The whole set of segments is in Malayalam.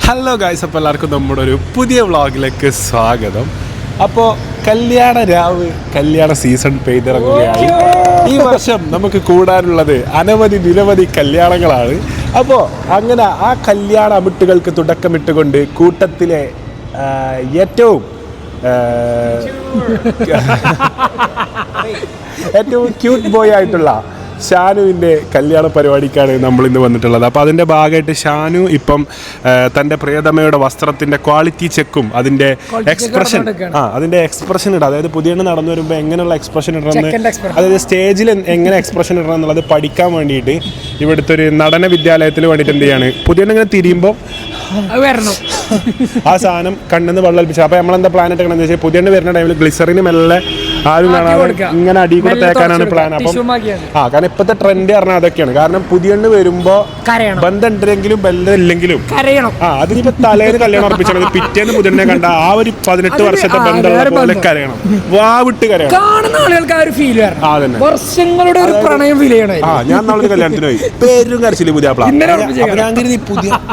ഹലോ ഗായ്സ്, അപ്പോൾ എല്ലാവർക്കും നമ്മുടെ ഒരു പുതിയ വ്ളോഗിലേക്ക് സ്വാഗതം. അപ്പോൾ കല്യാണ രാവ്, കല്യാണ സീസൺ പെയ്തിറങ്ങുകയായി. ഈ വർഷം നമുക്ക് കൂടാനുള്ളത് നിരവധി കല്യാണങ്ങളാണ്. അപ്പോൾ അങ്ങനെ ആ കല്യാണ അമിട്ടുകൾക്ക് തുടക്കമിട്ടുകൊണ്ട് കൂട്ടത്തിലെ ഏറ്റവും ക്യൂട്ട് ബോയ് ആയിട്ടുള്ള ഷാനുവിൻ്റെ കല്യാണ പരിപാടിക്കാണ് നമ്മളിന്ന് വന്നിട്ടുള്ളത്. അപ്പോൾ അതിൻ്റെ ഭാഗമായിട്ട് ഷാനു ഇപ്പം തൻ്റെ പ്രിയതമയുടെ വസ്ത്രത്തിൻ്റെ ക്വാളിറ്റി ചെക്കും അതിൻ്റെ എക്സ്പ്രഷൻ ഇടുക, അതായത് പുതിയ നടന്നു വരുമ്പോൾ എങ്ങനെയുള്ള എക്സ്പ്രഷൻ ഇടണമെന്ന്, അതായത് സ്റ്റേജിൽ എങ്ങനെ എക്സ്പ്രഷൻ ഇടണം എന്നുള്ളത് പഠിക്കാൻ വേണ്ടിയിട്ട് ഇവിടുത്തെ ഒരു നടന വിദ്യാലയത്തിൽ വേണ്ടിയിട്ട് എന്ത് ചെയ്യാണ്, പുതിയ ഇങ്ങനെ തിരിയുമ്പോൾ ആ സാധനം കണ്ണെന്ന് വെള്ളൽപ്പിച്ചു. അപ്പോൾ നമ്മളെന്താ പ്ലാൻ ഇട്ടെന്ന് വെച്ചാൽ പുതിയ വരുന്ന ടൈമിൽ ഗ്ലിസറിന് മെല്ലെ ആരും കാണാതെ ഇങ്ങനെ അടി കൂടെ തേക്കാനാണ് പ്ലാൻ. അപ്പം കാരണം ഇപ്പോഴത്തെ ട്രെൻഡ് പറഞ്ഞാൽ അതൊക്കെയാണ്. കാരണം പുതിയ വരുമ്പോൾ ബന്ധം ഉണ്ടെങ്കിലും ബന്ധം ഇല്ലെങ്കിലും അതിനിപ്പോ തലേന്ന് കല്യാണം ഉറപ്പിച്ചാൽ പിറ്റേന്ന് പുതിയനെ കണ്ട ആ ഒരു 18 വർഷത്തെ ബന്ധമുള്ള പോലെ കരയണം, വാവിട്ട് കരയണം. ഞാൻ നാളെ കല്യാണത്തിന് പോയി പേരും കരച്ചില്ല പുതിയ പ്ലാൻ. ഞാൻ കരുതി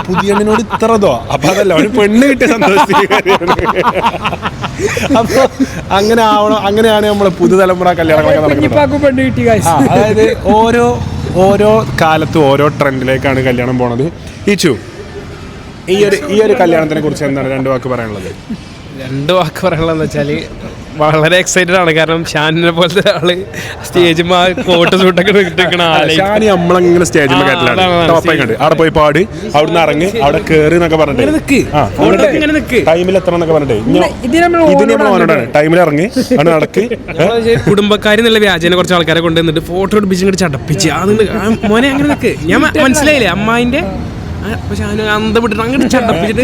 പുതിയനോട് ഇത്രതോ, അപ്പൊ അതല്ല ഒരു പെണ്ണ് കിട്ടിയ സന്തോഷത്തിൽ. അപ്പൊ അങ്ങനെ ആവണം. അങ്ങനെയാണ് നമ്മള് പുതുതലമുറ കല്യാണങ്ങളൊക്കെ നടക്കുന്നത്. അതായത് ഓരോ കാലത്തും ഓരോ ട്രെൻഡിലേക്കാണ് കല്യാണം പോണത്. ഈ ഒരു കല്യാണത്തിനെ കുറിച്ച് എന്താണ് 2 വാക്ക് പറയാനുള്ളത്? 2 വാക്ക് പറയാനുള്ളതെന്ന് വെച്ചാല് വളരെ എക്സൈറ്റഡ് ആണ്. കാരണം ഷാനിനെ പോലത്തെ ഒരാള് സ്റ്റേജ് കോട്ട് സൂട്ടൊക്കെ ഷാനി നമ്മളങ്ങനെ സ്റ്റേജിൽ കണ്ട് അവിടെ പോയി പാട്, അവിടുന്ന് ഇറങ്ങി, അവിടെ കേറി എന്നൊക്കെ പറഞ്ഞിട്ട് ടൈമിൽ എത്ര എന്നൊക്കെ പറഞ്ഞിട്ട് ഇതിനോടാണ് ടൈമിൽ ഇറങ്ങി അവിടെ നടക്ക്. കുടുംബക്കാരി എന്നുള്ള വ്യാജനെ കുറച്ച് ആൾക്കാരെ കൊണ്ടുവന്നിട്ട് ഫോട്ടോ എടുപ്പിച്ച് ഇങ്ങോട്ട് ചടപ്പിച്ച് മോനെ അങ്ങനെ നിൽക്ക്. ഞാൻ മനസ്സിലായില്ലേ അമ്മായിന്റെ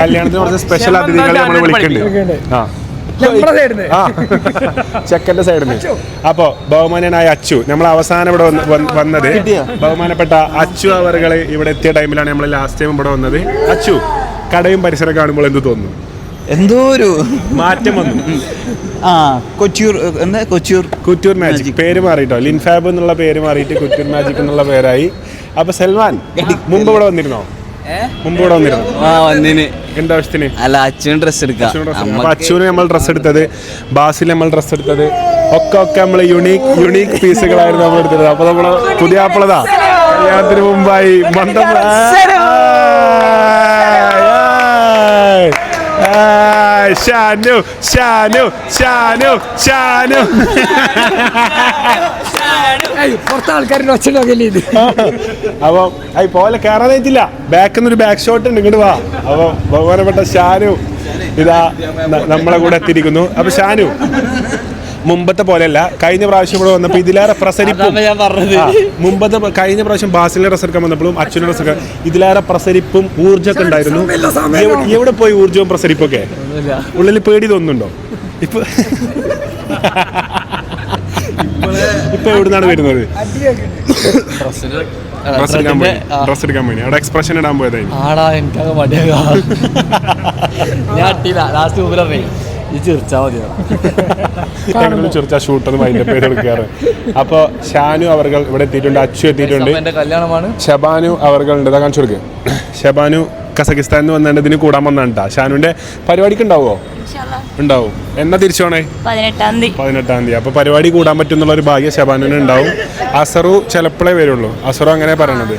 കല്യാണത്തിന് കുറച്ച് സ്പെഷ്യൽ അതിഥികളെ നമ്മൾ വിളിക്കുന്നുണ്ട് ചെക്കന്റെ സൈഡിൽ. അപ്പോ ബഹുമാനായ അച്ചു, നമ്മൾ അവസാനം ഇവിടെ വന്നത് ബഹുമാനപ്പെട്ട അച്ചു അവറുകളെ ഇവിടെ എത്തിയ ടൈമിലാണ് നമ്മൾ ലാസ്റ്റ് ടൈം ഇവിടെ വന്നത്. അച്ചു, കടയും പരിസരം കാണുമ്പോൾ എന്ത് തോന്നുന്നു? എന്തോ ഒരു മാറ്റം വന്നു. കുറ്റൂർ മാജിക് പേര് മാറിയിട്ടോ, ലിൻഫാബ് എന്നുള്ള പേര് മാറിയിട്ട് കുറ്റൂർ മാജിക് എന്നുള്ള പേരായി. അപ്പൊ സൽമാൻ മുമ്പ് ഇവിടെ വന്നിരുന്നോ? എന്താ ആവശ്യത്തിന്? അല്ല, അച്ഛന് ഡ്രസ് എടുക്കാം. അച്ഛന് നമ്മൾ ഡ്രസ് എടുത്തത്, ബാസിൽ നമ്മൾ ഡ്രസ് എടുത്തത് ഒക്കെ നമ്മൾ യുണീക്ക് പീസുകളായിരുന്നു നമ്മൾ എടുത്തത്. അപ്പൊ നമ്മള് പുതിയ ആപ്പിളതാ കല്യാണത്തിന് മുമ്പായി ഷാനു ഷാനു ഷാനു ഷാനു പുറത്തെ ആൾക്കാരുടെ ഒച്ചണ്ടാക്കില്ലേ ഇത്. അപ്പൊ പോലെ കയറാനായിട്ടില്ല, ബാക്കിൽ ബാക്ക് ഷോട്ട് ഉണ്ട്, ഇങ്ങോട്ട് വാ. അപ്പൊ ബഹുമാനപ്പെട്ട ഷാനു ഇതാ നമ്മളെ കൂടെ എത്തിയിരിക്കുന്നു. അപ്പൊ ഷാനു മുമ്പത്തെ പോലെയല്ല, കഴിഞ്ഞ പ്രാവശ്യം ഇവിടെ വന്നപ്പോ ഇതിലേറെ പ്രസരിപ്പും, കഴിഞ്ഞ പ്രാവശ്യം ബാസിലെ ഡ്രസ് എടുക്കാൻ വന്നപ്പോഴും അച്ഛൻ്റെ ഡ്രസ് എടുക്കാൻ ഇതിലേറെ പ്രസരിപ്പും ഊർജ്ജമൊക്കെ ഉണ്ടായിരുന്നു. എവിടെ പോയി ഊർജ്ജവും പ്രസരിപ്പും ഒക്കെ? ഉള്ളിൽ പേടി തോന്നുന്നുണ്ടോ ഇപ്പൊ? ഇപ്പൊ എവിടുന്നാണ് വരുന്നത്? ഡ്രസ് എടുക്കാൻ പോയി. അവിടെ എക്സ്പ്രഷൻ ഇടാൻ പോയതായിരുന്നു. ചെറുച്ച ഷൂട്ടൊന്നും അതിന്റെ പേര് എടുക്കാറ്. അപ്പൊ ഷാനു അവർ ഇവിടെ എത്തിയിട്ടുണ്ട്, അച്ചു എത്തിയിട്ടുണ്ട്, ഷബാനു അവർ ഉണ്ട്. കാണിച്ചു കൊടുക്കുക. ഷബാനു കസക്കിസ്ഥാനിൽ നിന്ന് വന്നിട്ട് ഇതിന് കൂടാൻ വന്നാണ് കേട്ടോ. ഷാനുവിന്റെ പരിപാടിക്ക് ഉണ്ടാവുമോ? ഉണ്ടാവും. എന്നാ തിരിച്ചു പോണേ? 18-ാം തീയതി. അപ്പൊ പരിപാടി കൂടാൻ പറ്റുന്നുള്ള ഒരു ഭാഗ്യം ഷബാനുവിന് ഉണ്ടാവും. അസറു ചിലപ്പോഴേ വരുള്ളൂ. അസറു അങ്ങനെ പറയണത്.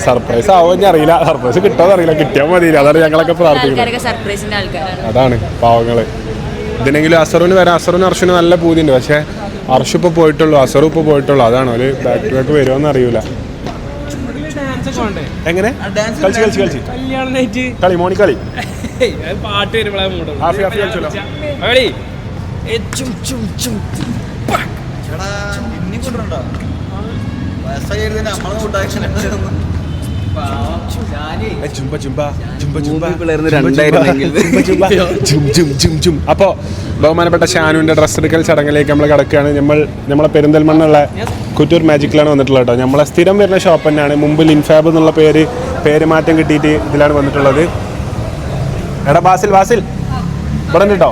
സർപ്രൈസ് ആവുമെന്ന് അറിയില്ല, സർപ്രൈസ് കിട്ടുമോ അറിയില്ല, കിട്ടിയാൽ മതി. അതാണ് ഞങ്ങളൊക്കെ പ്രാർത്ഥിക്കുന്നത്. അതാണ് പാവങ്ങള്. ഇതിനെങ്കിലും അസറുവിന് വരാം. അസറുവിന് അർഷുവിന് നല്ല പൂതിയുണ്ട്. പക്ഷെ അർഷു ഇപ്പൊ പോയിട്ടുള്ളൂ, അസറു ഇപ്പൊ പോയിട്ടുള്ളൂ. അതാണ് ഒരു ബാക്ക് ടു ബാക്ക് വരുമോന്ന് അറിയൂല. എങ്ങനെ കളി മോണി കളി പാട്ട് അപ്പോ ബഹുമാനപ്പെട്ട ഷാനുവിന്റെ ഡ്രസ് എടുക്കൽ ചടങ്ങിലേക്ക് നമ്മൾ കിടക്കുകയാണ്. നമ്മളെ പെരിന്തൽമണ്ണുള്ള കുറ്റൂർ മാജിക്കിലാണ് വന്നിട്ടുള്ളത് കേട്ടോ. നമ്മളെ സ്ഥിരം വരുന്ന ഷോപ്പ് തന്നെയാണ്. മുമ്പ് ലിൻഫാബ് എന്നുള്ള പേര് മാറ്റം കിട്ടിയിട്ട് ഇതിലാണ് വന്നിട്ടുള്ളത്. എടാ ബാസിൽ ഇവിടെ കേട്ടോ.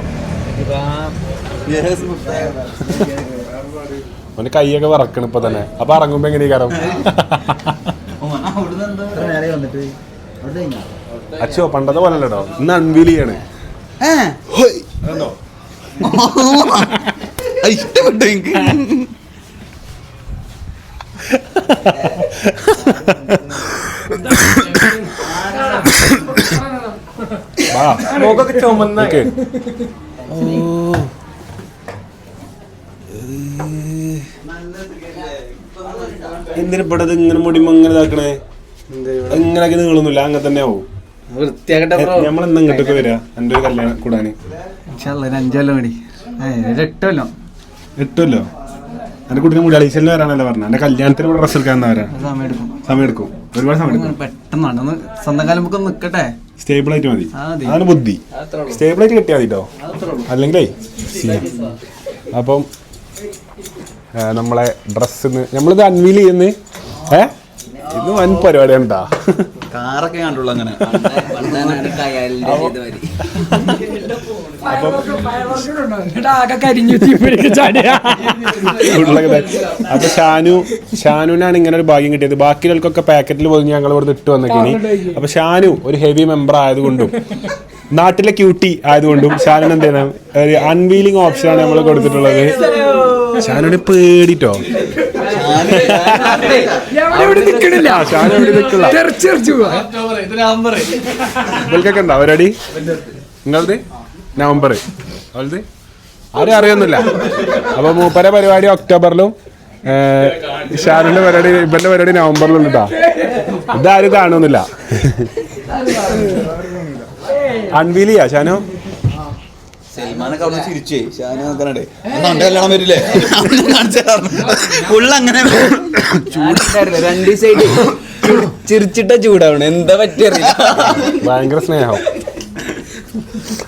അവന്റെ കൈയൊക്കെ വിറക്കണം ഇപ്പൊ തന്നെ. അപ്പൊ ഇറങ്ങുമ്പോ എങ്ങനെയാ? അച്ഛോ പണ്ടത്തെ പോലെ അല്ലടോ ഇന്ന് അൺവീൽ ചെയ്യാണ് അതോ ഇഷ്ടപ്പെട്ടു എനിക്ക്. ഓക്കെ എന്തിനപ്പെട്ടത് ഇങ്ങനെ മുടിമ ഇങ്ങനെ ഇതാക്കണേ ഇങ്ങനെയൊക്കെ നീളൊന്നുമില്ല അങ്ങനെ തന്നെ ആവും നമ്മളെന്താ ഇങ്ങോട്ടൊക്കെ വരാ എൻ്റെ ഒരു കല്യാണം കൂടാന് 5 കൊല്ലം കൂടി 8 കൊല്ലം 8 കൊല്ലോ എന്റെ കുട്ടീനെ മുടി അളീശലിന് വരാനല്ലേ പറഞ്ഞത് എന്റെ കല്യാണത്തിന് ഇവിടെ ഡ്രസ് എടുക്കാൻ വരാ സമയം എടുക്കും ഒരുപാട് സമയം എടുക്കും പെട്ടെന്നാണ് സ്വന്തം കാലം നമുക്ക് നിക്കട്ടെ സ്റ്റേബിൾ ആയിട്ട് മതി അതാണ് ബുദ്ധി സ്റ്റേബിൾ ആയിട്ട് കിട്ടിയാൽ മതി കേട്ടോ അല്ലെങ്കിലേ അപ്പം നമ്മളെ ഡ്രസ്സിന്ന് നമ്മളിത് അൺവീൽ ചെയ്യുന്ന ഇത് വൻ പരിപാടിയാണ് കേട്ടാ കാറൊക്കെ കണ്ടുള്ളൂ അങ്ങനെ. അപ്പൊ ഷാനുവിനാണ് ഇങ്ങനെ ഒരു ഭാഗ്യം കിട്ടിയത്. ബാക്കിയുള്ളവർക്കൊക്കെ പാക്കറ്റിൽ പോയി ഞങ്ങൾ ഇവിടെ ഇട്ട് വന്നേക്കിനി. അപ്പൊ ഷാനു ഒരു ഹെവി മെമ്പർ ആയതുകൊണ്ടും നാട്ടിലെ ക്യൂട്ടി ആയതുകൊണ്ടും ഷാനുവിന് എന്ത് ചെയ്യണം ഒരു അൺവീലിംഗ് ഓപ്ഷനാണ് നമ്മൾ കൊടുത്തിട്ടുള്ളത്. ഷാനുവിന് പേടിട്ടോ ഇവൽക്കൊക്കെ ഉണ്ടോ അവരടി നിങ്ങളത് നവംബർ അവളത് ആരും അറിയൊന്നുമില്ല. അപ്പൊ മൂപ്പര പരിപാടി ഒക്ടോബറിലും ഷാനുവിന്റെ പരിപാടി ഇവന്റെ പരിപാടി നവംബറിലും കേട്ടോ. ഇതാരും കാണുന്നില്ല. അൺവീൽ ചെയ്യാ ഷാനു സൽമാനൊക്കെ അവിടെ ചിരിച്ചേ ഷാനു നോക്കാനേ കല്യാണം വരില്ലേ ഫുള്ളങ്ങനെ ചൂടുണ്ടായിരുന്നു 2 ദിവസമായിട്ട് ചിരിച്ചിട്ട ചൂടാവണം എന്താ പറ്റിയറിയില്ല. ഭയങ്കര സ്നേഹം.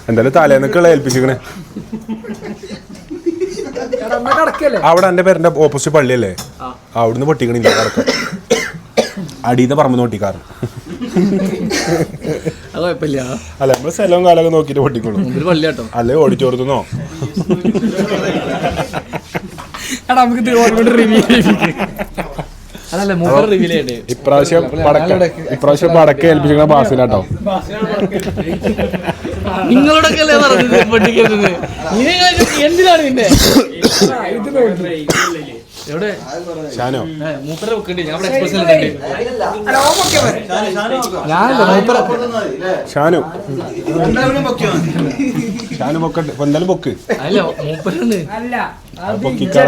എന്തായാലും തലേന്നൊക്കെയുള്ള ഏൽപ്പിച്ചിക്കണേ. അവിടെ എന്റെ പേരന്റെ ഓപ്പോസിറ്റ് പള്ളിയല്ലേ അവിടുന്ന് പൊട്ടിക്കണില്ല കറക്കം അടിയത്തെ പറമ്പ് പൊട്ടിക്കാറ്. അല്ല നമ്മള് സ്ഥലവും കാലൊക്കെ നോക്കിട്ട് പൊട്ടിക്കോളൂ. അല്ലെ ഓടിച്ചോർത്തുന്നോ ഇപ്രാവശ്യം പടക്ക ഏൽപ്പിച്ചിരിക്കണ ബാസിലാട്ടോ. നിങ്ങളോടൊക്കെ എന്തിനാണ് പിന്നെ ഷാനോ ഷാനു ഷാനു പൊക്കട്ടെ എന്തായാലും പൊക്ക് പൊക്കിക്കാ.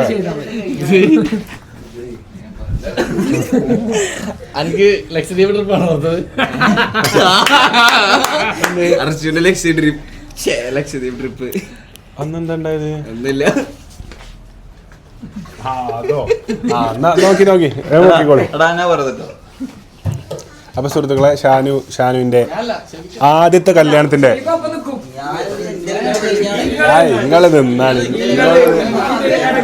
എനിക്ക് ലക്ഷദ്വീപ് ട്രിപ്പാണ് ഓർത്തത്. ലക്ഷദ്വീപ് ട്രിപ്പ് അന്നെന്താ ഉണ്ടായത്? ഒന്നുമില്ല. നോക്കിക്കോളൂ. അപ്പൊ സുഹൃത്തുക്കളെ ഷാനുവിന്റെ ആദ്യത്തെ കല്യാണത്തിന്റെ നിങ്ങളത് നിന്നാണ്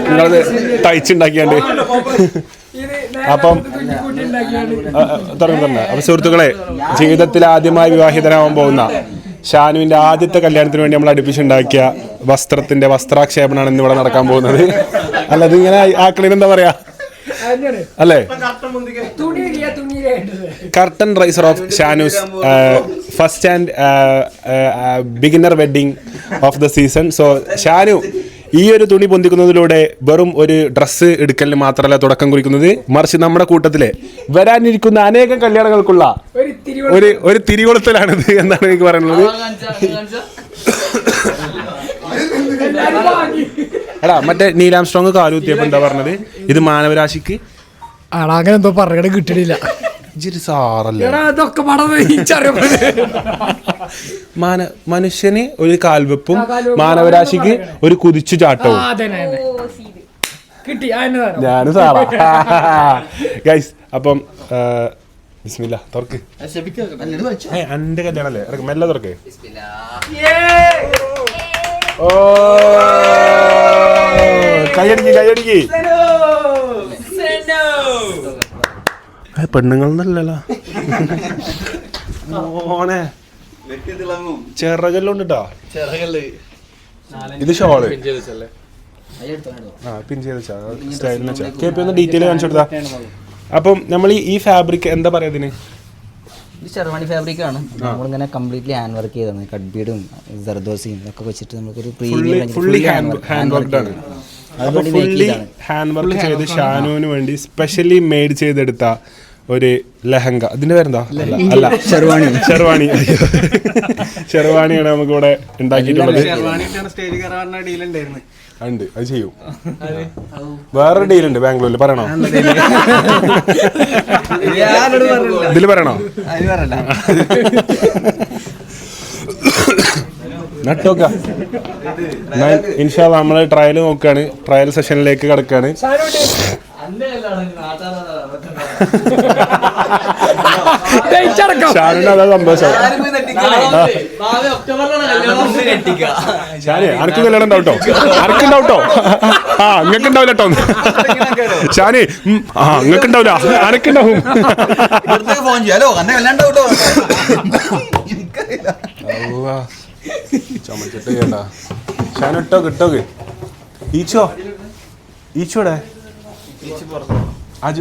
നിങ്ങളത് തയ്ച്ചുണ്ടാക്കിയാണ്ട് അപ്പം തുറന്നു. അപ്പൊ സുഹൃത്തുക്കളെ ജീവിതത്തിൽ ആദ്യമായി വിവാഹിതനാവാൻ പോകുന്ന ഷാനുവിന്റെ ആദ്യത്തെ കല്യാണത്തിന് വേണ്ടി നമ്മൾ അടുപ്പിച്ചുണ്ടാക്കിയ വസ്ത്രത്തിന്റെ വസ്ത്രാക്ഷേപണമാണ് ഇന്നിവിടെ നടക്കാൻ പോകുന്നത്. അല്ല ഇതിങ്ങനെ ആക്കളീനെന്താ പറയാ അല്ലേ? Curtain raiser of Shanu's first and beginner wedding of the season. So Shanu ഈ ഒരു തുണി പൊന്തിക്കുന്നതിലൂടെ വെറും ഒരു ഡ്രസ്സ് എടുക്കലിന് മാത്രമല്ല തുടക്കം കുറിക്കുന്നത്, മറിച്ച് നമ്മുടെ കൂട്ടത്തിലെ വരാനിരിക്കുന്ന അനേകം കല്യാണങ്ങൾക്കുള്ള ഒരു തിരികൊളുത്തലാണിത് എന്നാണ് എനിക്ക് പറയുന്നത്. എടാ മറ്റേ നീലാം സ്ട്രോങ് കാലുകുത്തിയപ്പോ എന്താ പറഞ്ഞത്? ഇത് മാനവരാശിക്ക് അങ്ങനെ എന്തോ പറയണ കിട്ടണില്ല. മനുഷ്യന് ഒരു കാൽവെപ്പും മാനവരാശിക്ക് ഒരു കുതിച്ചു ചാട്ടവും. ഞാനും സാറാ ഗൈസ്. അപ്പം ബിസ്മില്ലാ തുറക്ക്. എന്റെ കല്യാണല്ലേ മെല്ലെ തുറക്ക്. ഓ കൈയടിക്ക് പെണ്ണുങ്ങളെന്നല്ലല്ലോ ഓനെ ചിറകെല്ലാം ഉണ്ട് ട്ടോ. ഇത് ഷോള് പിൻ ചെയ്ത് സ്റ്റൈലിന് കേപ്പി ഒന്ന് ഡീറ്റെയിൽ കാണിച്ചു കൊടുത്താ. അപ്പം നമ്മൾ ഈ ഫാബ്രിക് എന്താ പറയാ ഇതിന്? ഇത് ഷെർവാണി ഫാബ്രിക് ആണ്. നമ്മളിങ്ങനെ കംപ്ലീറ്റ്ലി ഹാൻഡ് വർക്ക് ചെയ്താണ്. കട്ട് ബീഡും ജർദോസിയും ഒക്കെ വെച്ചിട്ട് നമുക്കൊരു ഫുള്ളി ഹാൻഡ് വർക്ക് ആണ്. അപ്പോൾ ഫുള്ളി ഹാൻഡ് വർക്ക് ചെയ്ത് ഷാനുവിന് വേണ്ടി സ്പെഷ്യലി മെയ്ഡ് ചെയ്തെടുത്ത ഒരു ലെഹങ്ക. ഇതിന്റെ പേരെന്താ? അല്ല, ഷെർവാണി. ഷെർവാണിയാണ് നമുക്ക് ഇവിടെ ഉണ്ടാക്കിയിട്ടുള്ളത്. ഉണ്ട്, അത് ചെയ്യും. വേറൊരു ഡീലുണ്ട് ബാംഗ്ലൂരിൽ, പറയണോ? ഇതില് പറയണോ? നട്ടോക്ക ഇൻഷാല്ലാ നമ്മള് ട്രയൽ നോക്കുകയാണ്. ട്രയൽ സെഷനിലേക്ക് കിടക്കാണ്. ഷാനുവിന് അതാ സന്തോഷം. ഷാനെ അനക്ക് കല്യാണം ഉണ്ടാവട്ടോ, അനക്കുണ്ടാവട്ടോ. ആ നിങ്ങൾക്ക് ഉണ്ടാവില്ല കേട്ടോ ഷാനെ. ആ നിങ്ങൾക്ക് ഉണ്ടാവില്ല, അനക്കുണ്ടാവും. ചുമച്ചിട്ട് കേട്ടാ ഷാനു ഇട്ടോക്ക് ഇട്ടോക്ക്. ഈച്ചോടെ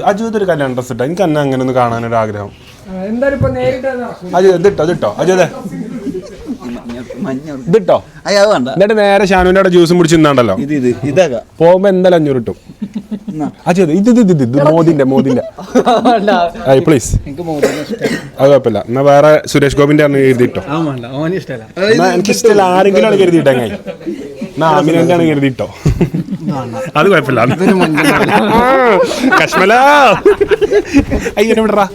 അജു ഇതൊരു കല്യാണം ഡ്രസ് ഇട്ടോ. എനിക്ക് അന്നെ അങ്ങനെ ഒന്ന് കാണാനൊരു ആഗ്രഹം. അജു ഇതിട്ടോ ഇതിട്ടോ. അജു അതെ ഇതിട്ടോ. എന്നിട്ട് നേരെ ഷാനുവിന്റെ അവിടെ ജ്യൂസും പിടിച്ച് നിന്നാണ്ടല്ലോ പോകുമ്പോ എന്തായാലും 500 കിട്ടും. അജു അതെ ഇത് ഇത് ഇത് മോദിന്റെ പ്ലീസ്. അത് കുഴപ്പമില്ല. എന്നാ വേറെ സുരേഷ് ഗോപിന്റെ ആണ് എഴുതിട്ടോ. എനിക്ക് ഇഷ്ടമല്ല, ആരെങ്കിലും ആണ് കരുതിയിട്ടെങ്ങായി. എന്നാ ആമിനെ ആണ് കരുതിട്ടോ. അത് കുഴപ്പമില്ല. കശ്മല അയ്യോ വിടറാ.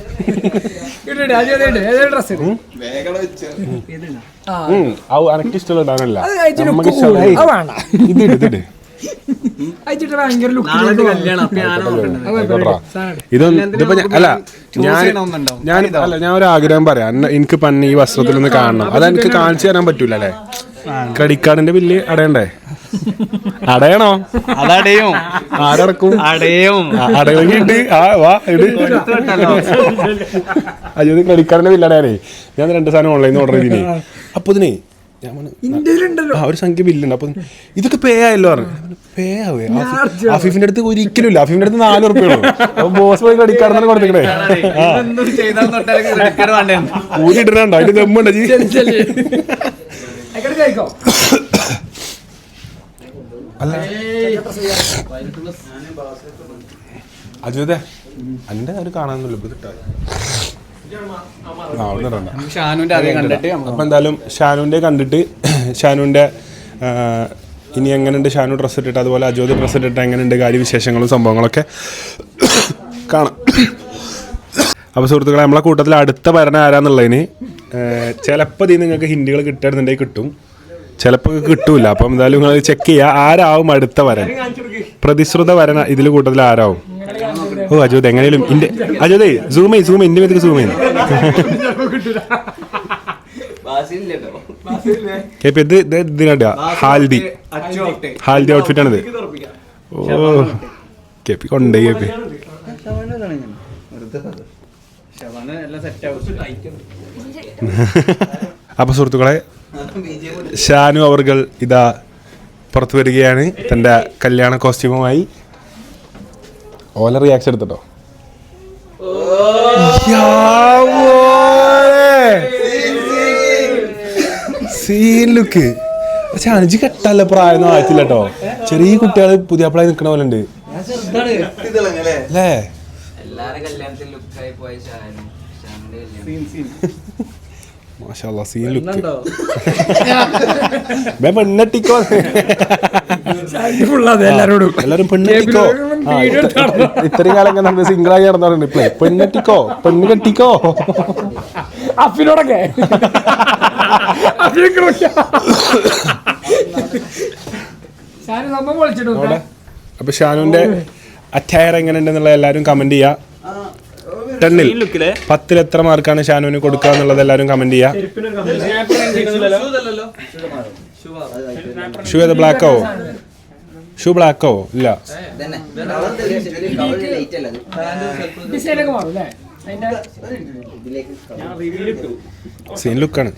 അനക്ക് ഇഷ്ടമുള്ള ഇടാനല്ല, നമുക്ക് ഇത് ഇതിട്ട് ഇതിപ്പോ അല്ല ഞാൻ ഒരു ആഗ്രഹം പറയാം. എനിക്ക് പന്നി ഈ വസ്ത്രത്തിലൊന്ന് കാണണം. അതെനിക്ക് കാണിച്ചു തരാൻ പറ്റൂല അല്ലേ? ക്രെഡിറ്റ് കാർഡിന്റെ ബില്ല് അടയണ്ടേ? അടയണോ? അതടയും. ആരടക്കും? അടയിട്ട് അയ്യോ ക്രെഡിറ്റ് കാർഡിന്റെ ബില്ല് അടയാനേ. ഞാൻ 2 സാധനം ഓൺലൈനിൽ ഓർഡർ ചെയ്തില്ലേ. അപ്പൊ ഇതിനെ ഒരു സംഖ്യ ബില്ലുണ്ട്. അപ്പൊ ഇതൊക്കെ പേ ആയല്ലോ പറഞ്ഞു. പേ ആവേ ആഫീഫിന്റെ അടുത്ത് ഒരിക്കലും ഇല്ല. ആഫീഫിന്റെ അടുത്ത് 4 ഉറുപ്പിയുള്ളൂ. അപ്പൊ ബോസ് പോയി ക്രെഡിറ്റ് കാർഡ് തന്നെ കൊടുത്തിക്കണേ. ഊരിട്ടിട്ടുണ്ടോ? അതിന്റെ ദമ്മുണ്ടോ? അല്ല അജുദേ അന്റെ അത് കാണാനൊന്നുമില്ല. അപ്പൊ എന്തായാലും ഷാനുവിന്റെ കണ്ടിട്ട് ഷാനുവിന്റെ ഇനി എങ്ങനെയുണ്ട് ഷാനു ഡ്രസ്സ് ഇട്ടിട്ട്, അതുപോലെ അജോദ് ഡ്രസ്സ് ഇട്ടിട്ട് എങ്ങനെയുണ്ട് കാര്യവിശേഷങ്ങളും സംഭവങ്ങളൊക്കെ കാണാം. അപ്പോൾ സുഹൃത്തുക്കളെ, നമ്മളെ കൂട്ടത്തിൽ അടുത്ത ഭരണം ആരാന്നുള്ളതിന് ചിലപ്പോൾ ഇതിൽ നിങ്ങൾക്ക് ഹിന്ദികൾ കിട്ടുന്നുണ്ടെങ്കിൽ കിട്ടും, ചിലപ്പോൾ കിട്ടൂല. അപ്പം എന്തായാലും നിങ്ങൾ ചെക്ക് ചെയ്യുക ആരാവും അടുത്ത വരൻ, പ്രതിശ്രുത വരൻ ഇതിൽ കൂട്ടത്തിൽ ആരാവും. ഓ അജോദ് എങ്ങനെയും ഇന്റെ അജോദേ സൂം ഇന്റെ മേത്തേക്ക് സൂം ചെയ്യുന്നു. ഹാൽദി ഔട്ട്ഫിറ്റ് ആണിത്. ഓ കേപ്പി കൊണ്ടേ കേപ്പി. അപ്പൊ സുഹൃത്തുക്കളെ, ഷാനു അവർകൾ ഇതാ പുറത്തു വരികയാണ് തന്റെ കല്യാണ കോസ്റ്റ്യൂമുമായി. ഓല റിയാക്ഷൻ എടുത്തിട്ടോ. Scene look. പക്ഷെ അണിജ് കെട്ടല്ല, പ്രായമൊന്നും ആയിട്ടില്ല കേട്ടോ. ചെറിയ കുട്ടികള് പുതിയ അപ്പളായി നിക്കണ പോലെ ഉണ്ട് അല്ലേ? മാഷാഅല്ലാഹ് സീൻ ലുക്ക്. പെണ്ണെട്ടിക്കോ എല്ലാരും പെണ്ണെട്ടിക്കോ. ഇത്രയും കാലം നമ്മൾ സിംഗിളായി നടന്നാറുണ്ട്. ഇപ്പൊ പെണ്ണെട്ടിക്കോ, പെണ്ണ് കെട്ടിക്കോ. അഫിനോടൊക്കെ അപ്പൊ ഷാനുവിന്റെ അറ്റയർ എങ്ങനെയുണ്ടെന്നുള്ള എല്ലാരും കമന്റ് ചെയ്യാ. 10ൽ 10ൽ എത്ര മാർക്കാണ് ഷാനുവിന് കൊടുക്കുക എന്നുള്ളത് എല്ലാവരും കമന്റ് ചെയ്യാം. ഷൂ ഏത് ബ്ലാക്കോ? ഷൂ ബ്ലാക്കോ? ഇല്ല, സീൻ ലുക്കാണ്.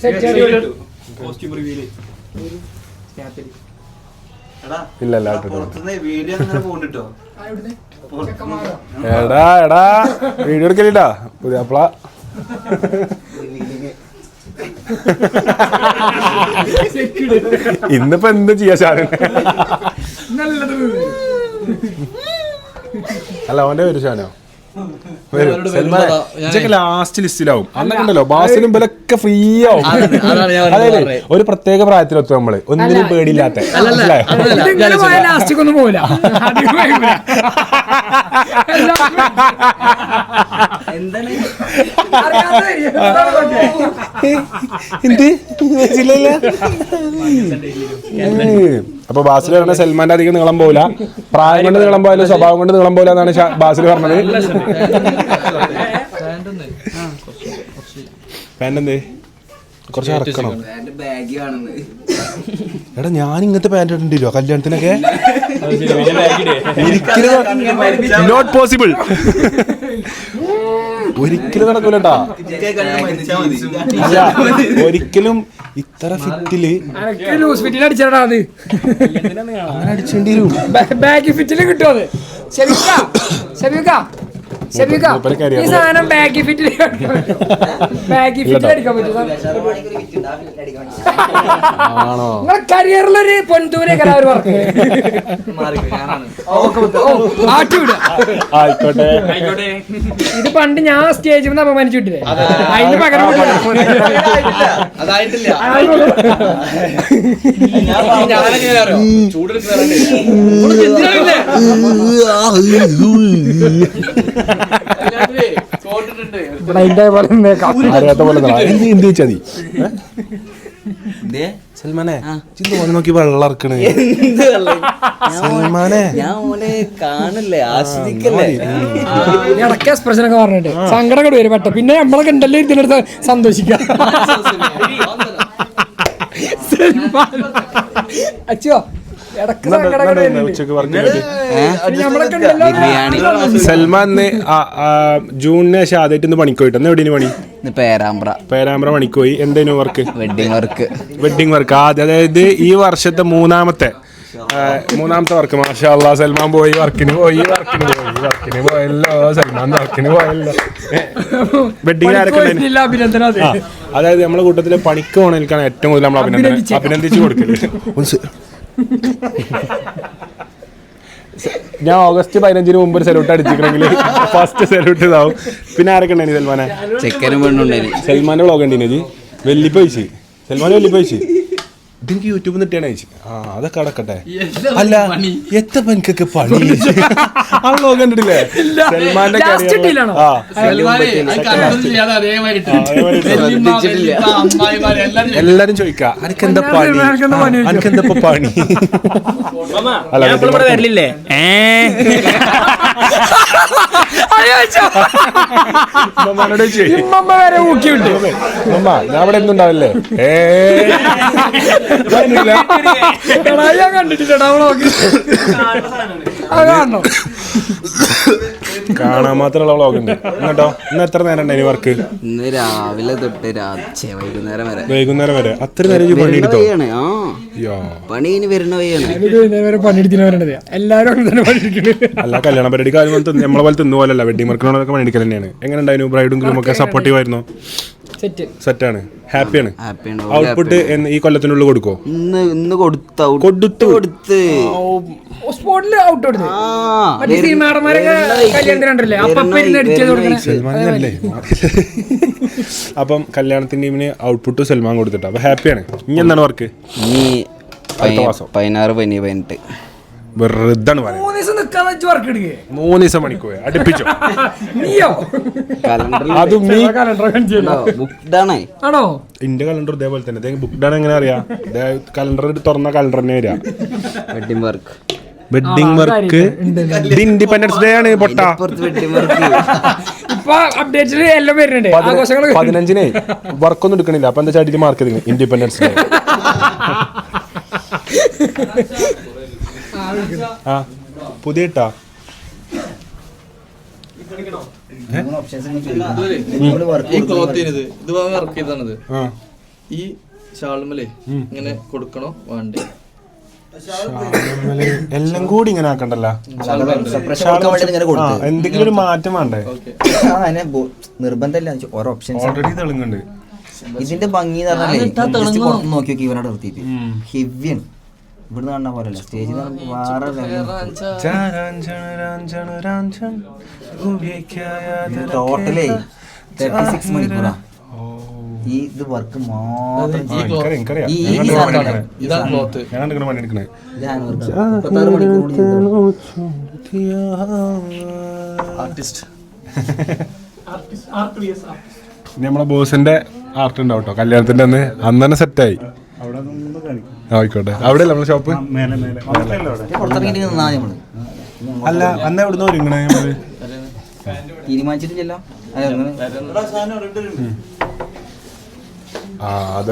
ഇല്ല എടാ വീഡിയോ എടുക്കലിട്ടാ പുതിയ അപ്പള ഇന്നിപ്പോ എന്ത് ചെയ്യാ ഷാനു? അല്ല ഓന്റെ പേര് ഷാനോ? ലാസ്റ്റ് ലിസ്റ്റിലാവും. അന്നൊക്കെണ്ടല്ലോ ബാസിനും ഇവലൊക്കെ ഫ്രീ ആവും. അതായത് ഒരു പ്രത്യേക പ്രായത്തിലെത്തും നമ്മള്, ഒന്നിനും പേടിയില്ലാത്ത. ലാസ്റ്റിക്കൊന്നും പോവില്ല. അപ്പൊ ബാസിൽ പറഞ്ഞ സൽമാന്റെ അധികം നീളം പോവില്ല, പ്രായം കൊണ്ട് നീളം പോയാലും സ്വഭാവം കൊണ്ട് നീളം പോവില്ല എന്നാണ് ബാസിൽ പറഞ്ഞത്. പാന്റ് എന്തേ കുറച്ച് ഇറക്കണം. എടാ ഞാൻ ഇങ്ങനത്തെ പാന്റ് ഇടണ്ടോ കല്യാണത്തിനൊക്കെ? നോട്ട് പോസിബിൾ, ഒരിക്കലും നടക്കൂലട്ടാ. അല്ല ഒരിക്കലും ഇത്ര ഫിറ്റില് ലൂസ് ഫിറ്റിൽ അടിച്ചാടാ അത്. അങ്ങനെ അടിച്ചേണ്ടി വരും. ബാക്ക് ഫിറ്റില് കിട്ടും അത്. ഈ സാധനം ബാക്കി ഫിറ്റിൽ അടിക്കാൻ പറ്റും. നിങ്ങളെ കരിയറിലൊരു പൊൻതൂനെ കലാകാർ പറഞ്ഞു ആയിക്കോട്ടെ. ഇത് പണ്ട് ഞാൻ സ്റ്റേജിൽ നിന്ന് അപമാനിച്ചു വിട്ടില്ലേ, അതിന് പകരം അറിയാത്ത പോലെ എന്ത് വെച്ചാ നീ സൽമാനെ നോക്കി വെള്ളം ഇറക്കണേ. സൽമാനെ കാണില്ലേ, ആസ്വദിക്കല്ലേ. ഇടയ്ക്ക് എക്സ്പ്രഷൻ ഒക്കെ പറഞ്ഞിട്ട് സങ്കടം കൂടി വരും. പെട്ടെന്ന് പിന്നെ നമ്മളൊക്കെ ഉണ്ടല്ലോ ഇതിനടുത്ത് സന്തോഷിക്കാം. അച്ചോ സൽമാൻ ജൂണിന് ശേഷം ആദ്യമായിട്ട് പണിക്ക് പോയിട്ട് എവിടെയാണ് പണി? പേരാമ്പ്ര പണിക്ക് പോയി. എന്തേനു വർക്ക്? Wedding work. അതായത് ഈ വർഷത്തെ മൂന്നാമത്തെ വർക്ക്. മാഷാ അല്ലാഹ് സൽമാൻ പോയി, വർക്കിന് പോയല്ലോ. സൽമാൻ വർക്കിന് പോയല്ലോ. വെഡിങ് ആരൊക്കെ? അതായത് നമ്മളെ കൂട്ടത്തില് പണിക്ക് പോകണേൽക്കാണ് ഏറ്റവും കൂടുതൽ നമ്മൾ അഭിനന്ദിച്ചു കൊടുക്കല്. ഞാൻ ഓഗസ്റ്റ് 15 മുമ്പ് ഒരു സെലൂട്ട് അടിച്ചിട്ടുണ്ടെങ്കിൽ ഫസ്റ്റ് സെലൂട്ട് ഇതാവും. പിന്നെ ആരൊക്കെ ഉണ്ടായി സൽമാനെ? സൽമാന്റെ വ്ളോഗ് ഉണ്ടീനു. വെല്ലിപ്പ ചോദിച്ചു സൽമാൻ, വെല്ലിപ്പ ചോദിച്ചു ഇതെനിക്ക് യൂട്യൂബിൽ നിട്ടാണ് ചോദിച്ചു. അതൊക്കെ അടക്കട്ടെ. അല്ല എത്ര എനിക്കൊക്കെ പണി ആ വ്ളോഗ് കണ്ടിട്ടില്ലേ? സൽമാന്റെ എല്ലാരും ചോദിക്കാ അനക്കെന്താ പണി, അനക്കെന്താ പണി? വരില്ലേ? ഞാൻ അവിടെ ഒന്നും ഉണ്ടാവില്ലേ? കാണാൻ മാത്രമുള്ള വ്ളോഗ് ഉണ്ട്. എന്നിട്ടോ ഇന്ന് എത്ര നേരം ഉണ്ടായി വർക്ക്? ഇന്ന് രാവിലെ തൊട്ട് വൈകുന്നേരം വരെ. അത്ര നേരം പണിയെടുത്തോ? പണി വരുന്ന പണിയെടുത്തിനവരുണ്ട് എല്ലാവരും. അല്ല കല്യാണ പരിപാടിക്ക് ആരും നമ്മളെ പോലെ തിന്നു പോലല്ല, വെഡിങ് വർക്കിനോടൊക്കെ പണിയെടുക്കൽ തന്നെയാണ്. എങ്ങനെ ഉണ്ടായിരുന്നു? ബ്രൈഡും ഗ്രൂമും ഒക്കെ സപ്പോർട്ടീവ് ആയിരുന്നു? സെറ്റാണ്, ഹാപ്പിയാണ്. ഔട്ട്പുട്ട് ഈ കൊല്ലത്തിനുള്ളിൽ കൊടുക്കോ? ഇന്ന് അപ്പം കല്യാണത്തിന്റെ ടീമിന് ഔട്ട്പുട്ട് സൽമാൻ കൊടുത്തിട്ട് അപ്പൊ ഹാപ്പിയാണ്. ഇനി എന്താണ് വർക്ക്? 16-18 വെറുതാണ് പറയുന്നത്. 3 ദിവസം പണിക്ക് പോയി അടുപ്പിച്ചോ? എന്റെ കലണ്ടർ ഇതേപോലെ തന്നെ ബുക്ക്ഡാണ്. എങ്ങനെ അറിയാം? കലണ്ടർ തുറന്ന കലണ്ടർ തന്നെ വരിക. വെഡിങ് വർക്ക് ഇൻഡിപെൻഡൻസ് ഡേ ആണ്. പൊട്ടാ 15 വർക്കൊന്നും എടുക്കണില്ല. അപ്പൊ എന്താ ചാടിയിട്ട് മാർക്ക് ചെയ്ത് ഇൻഡിപെൻഡൻസ് ഡേ. ആ പുതിയ ഇട്ടാ ഈ ഷാളുമല്ലേ ഇങ്ങനെ കൊടുക്കണോ വേണ്ടേ? എല്ലാം കൂടി ഇങ്ങനെ ആക്കണ്ടല്ലോ. എന്തെങ്കിലും ഒരു മാറ്റം വേണ്ടേ? അതിനെ നിർബന്ധമില്ല ഓരോ ഓപ്ഷൻസ് ഓൾറെഡി തെളുങ്ങുണ്ട്. ഇതിന്റെ ഭംഗി എന്ന് പറഞ്ഞാലേ ജസ്റ്റ് പുറത്ത് നോക്കി നോക്കി ഇവനോട് നിർത്തിയിട്ട് ഹെവിയാണ്. ഇവിടുന്ന് കാണുന്ന പോലല്ല സ്റ്റേജിൽ വേറെ ടോട്ടലേ 36 മണിക്കൂറാ ഈ ഇത് വർക്ക് മാത്രം. നമ്മളെ ബോസിന്റെ ആർട്ട് ഉണ്ടാവും കേട്ടോ. കല്യാണത്തിന്റെ അന്ന് തന്നെ സെറ്റായി. ആയിക്കോട്ടെ. അവിടെ നമ്മളെ ഷോപ്പ് പുറത്തിറങ്ങിട്ട് നിന്നാ നമ്മള് അല്ല അന്ന് എവിടുന്ന് ഒരുങ്ങണേ നമ്മള് തീരുമാനിച്ചിട്ടില്ലല്ലോ. അത്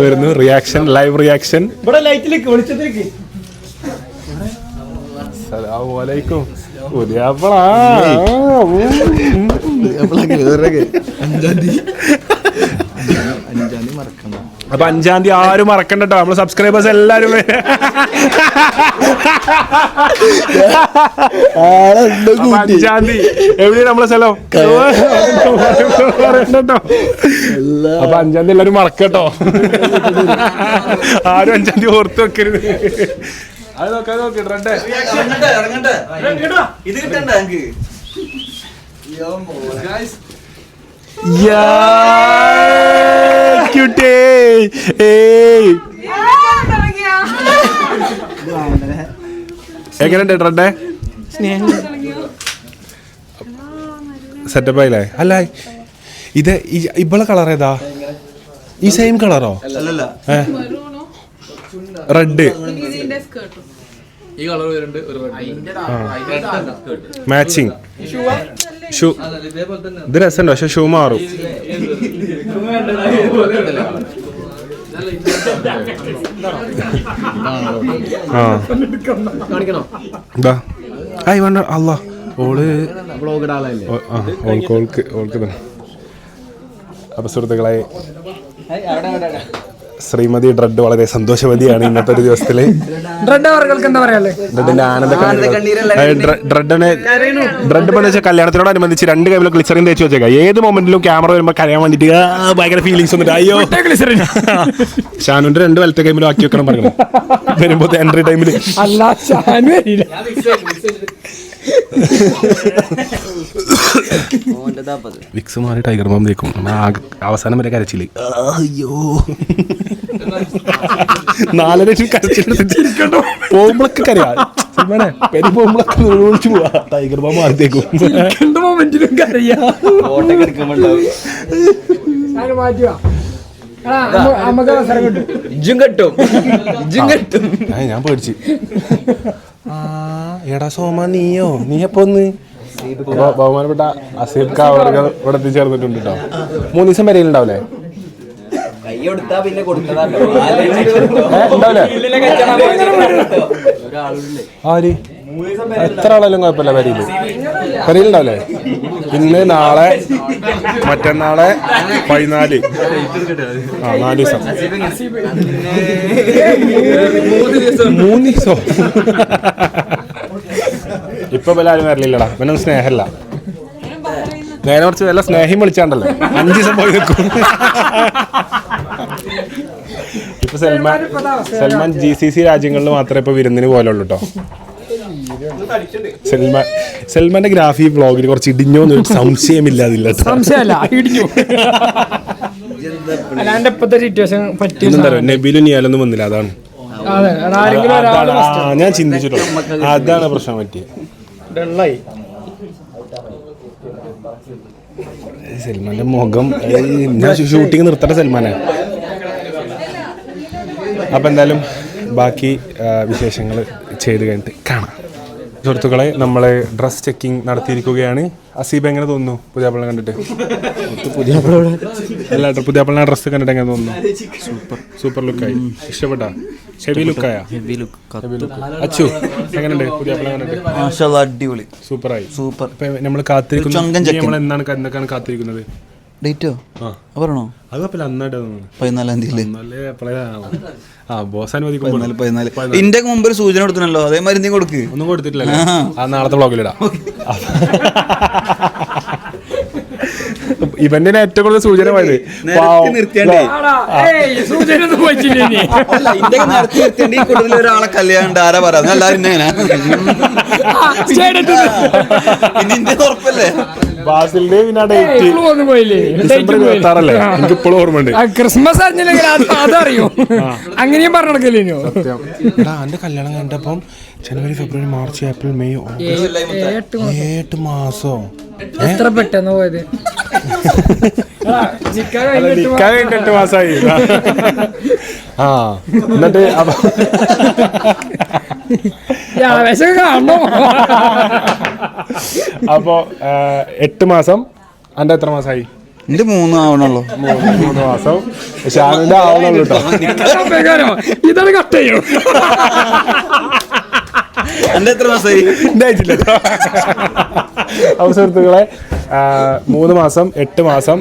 വരുന്നു റിയാക്ഷൻ, ലൈവ് റിയാക്ഷൻ. അസ്സലാമലൈക്കും. പുതിയാപ്പളാ. അപ്പൊ 5-ാം തീയതി ആരും മറക്കണ്ട കേട്ടോ. നമ്മള് സബ്സ്ക്രൈബേഴ്സ് എല്ലാരും 5-ാം തീയതി എവിടെയാണ് നമ്മളെ സ്ഥലം പറയണ്ടോ. അപ്പൊ 5-ാം തീയതി എല്ലാരും മറക്കട്ടോ. ആരും 5-ാം തീയതി ഓർത്ത് വെക്കരുത്. അത് നോക്കി റെഡ് ഇത് കിട്ടണ്ട എനിക്ക്. എങ്ങനെയുണ്ട് റെഡേ? സെറ്റപ്പ് ആയില്ലേ? അല്ല ഇത് ഇവളെ കളർ ഏതാ? ഈ സെയിം കളറോ? റെഡ് ഈ കളർ വരുന്നുണ്ട്. ഒരു മാച്ചിങ് ഷൂ. ഇത് രസമുണ്ടോ? പക്ഷെ ഷൂ മാറും. അല്ല ഓൾക്ക് അപ്പൊ സുഹൃത്തുക്കളെ ശ്രീമതി ഡ്രഡ് വളരെ സന്തോഷവതിയാണ് ഇന്നത്തെ ഒരു ദിവസത്തില്. ഡ്രഡിന്റെ ഡ്രഡ് വെച്ചാൽ കല്യാണത്തിനോടനുബന്ധിച്ച് 2 കൈമിലും ഗ്ലിസറിൻ തേച്ച് വെച്ചേക്കാം. ഏത് മൊമെന്റിലും ക്യാമറ വരുമ്പോ കരയാൻ വേണ്ടിട്ട് ഭയങ്കര ഫീലിങ്സ് വന്നിട്ട് അയ്യോ ഷാനുന്റെ 2 വലത്തെ കൈമിലും ആക്കി വെക്കണം പറയണം വരുമ്പോ എൻട്രി ടൈമില്. വിക്സ് മാറി ടൈഗർ ബാം തേക്കും. അവസാനം വരെ കരച്ചില്. അയ്യോ 4 കരച്ചിട്ടോ പോകുമ്പോഴൊക്കെ കരയാ. പെരി പോകുമ്പോഴൊക്കെ വിളിച്ചു പോവാ. ടൈഗർ ബാം മാറി തേക്കും. ഞാൻ പേടിച്ചു. എടാ സോമ നീ എപ്പോ ഒന്ന് ബഹുമാനപ്പെട്ട അസീബ് ഖാൻ അവർക്ക് ഇവിടെ എത്തിച്ചേർന്നിട്ടുണ്ട് കേട്ടോ. 3 ദിവസം വരെയുണ്ടാവില്ലേ? ആര് എത്ര ആളായാലും കുഴപ്പമില്ല. വരിയിലുണ്ടാവില്ലേ? ഇന്ന് നാളെ മറ്റന്നാളെ 14 4 ദിവസം 3 ദിവസം. ഇപ്പൊ എല്ലാവരും വരലില്ലടാ. പിന്നെ സ്നേഹമല്ല. നേരെ കുറച്ച് വല്ല സ്നേഹം വിളിച്ചാണ്ടല്ലോ 5 ദിവസം പോയി നിൽക്കും. ഇപ്പൊ സൽമാൻ GCC രാജ്യങ്ങളിൽ മാത്രമേ ഇപ്പൊ വിരുന്നിന് പോലുള്ളൂ കേട്ടോ. സൽമാന്റെ ഗ്രാഫി വ്ളോഗിൽ കുറച്ച് ഇടിഞ്ഞോന്ന് സംശയമില്ലാതില്ല. നബീലും നിയാലൊന്നും വന്നില്ല. അതാണ് ഞാൻ ചിന്തിച്ചിട്ടോ. അതാണ് പ്രശ്നം പറ്റിയത്. സൽമാന്റെ മുഖം ഞാൻ ഷൂട്ടിങ് നിർത്തട്ടെ സൽമാനെ. അപ്പൊ എന്തായാലും ബാക്കി വിശേഷങ്ങൾ ചെയ്ത് കഴിഞ്ഞിട്ട് കാണാം. സുഹൃത്തുക്കളെ നമ്മളെ ഡ്രസ് ചെക്കിങ് നടത്തിയിരിക്കുകയാണ്. അസീബ് എങ്ങനെ തോന്നുന്നു പുതിയാപ്പിളിനെ കണ്ടിട്ട്? പുതിയാപ്പിളിനെ ഡ്രസ്സ് കണ്ടിട്ട് എങ്ങനെ തോന്നുന്നു? സൂപ്പർ ലുക്കായി. ഇഷ്ടപ്പെട്ടാ? ഹെവി ലുക്കായ? അച്ചു എങ്ങനെയുണ്ട് പുതിയാപ്പിളിനെ കണ്ടിട്ട്? അടിപൊളി, സൂപ്പറായി. സൂപ്പർ. നമ്മൾ കാത്തിരിക്കുന്നത്, നമ്മൾ എന്താണ് കാത്തിരിക്കുന്നത്? ഡേറ്റോ പറയണോ? അത് കുഴപ്പമില്ല, അന്നായിട്ട് 14-ാം തീയതി. ബോസ് അനുവദിക്കും. ഇന്ത്യക്ക് മുമ്പ് ഒരു സൂചന കൊടുത്തിനല്ലോ, അതേമാതിരി നീ കൊടുക്ക്. ഒന്നും കൊടുത്തിട്ടില്ലല്ലോ, ആ നാളത്തെ വ്ളോഗിലിടാം. ഇവന്റെ ഏറ്റവും കൂടുതൽ സൂചന പോയത് ഒരാളെ കല്യാണം ആരാ പറയാ എല്ലാരും ഉറപ്പല്ലേ? ബാസിലിന്റെ പിന്നെ ഡേറ്റ് ഡിസംബർ 26 എനിക്ക് ഇപ്പോഴും ഓർമ്മയുണ്ട്. ക്രിസ്മസ് അറിഞ്ഞില്ലെങ്കിൽ അതറിയോ, അങ്ങനെയും പറഞ്ഞു നടക്കല്ലേനോ. എന്റെ കല്യാണം കണ്ടപ്പം ജനുവരി ഫെബ്രുവരി മാർച്ച് ഏപ്രിൽ മെയ് 8 മാസോ എത്ര പെട്ടെന്ന് പോയത്. 8 മാസമായി. ആ എന്നിട്ട് ആവേശം കാണണോ? അപ്പോ 8 മാസം. അന്റെ എത്ര മാസമായി? എന്റെ 3 ആവണല്ലോ. 3 മാസം. ഷാനുവിന്റെ ആവണല്ലോ കേട്ടോ. ഇതാണ് കട്ട് ചെയ്യോ. എന്റെ എത്ര മാസമായി? ഉണ്ടായിട്ടില്ല. അപ്പൊ സുഹൃത്തുക്കളെ 3 മാസം 8 മാസം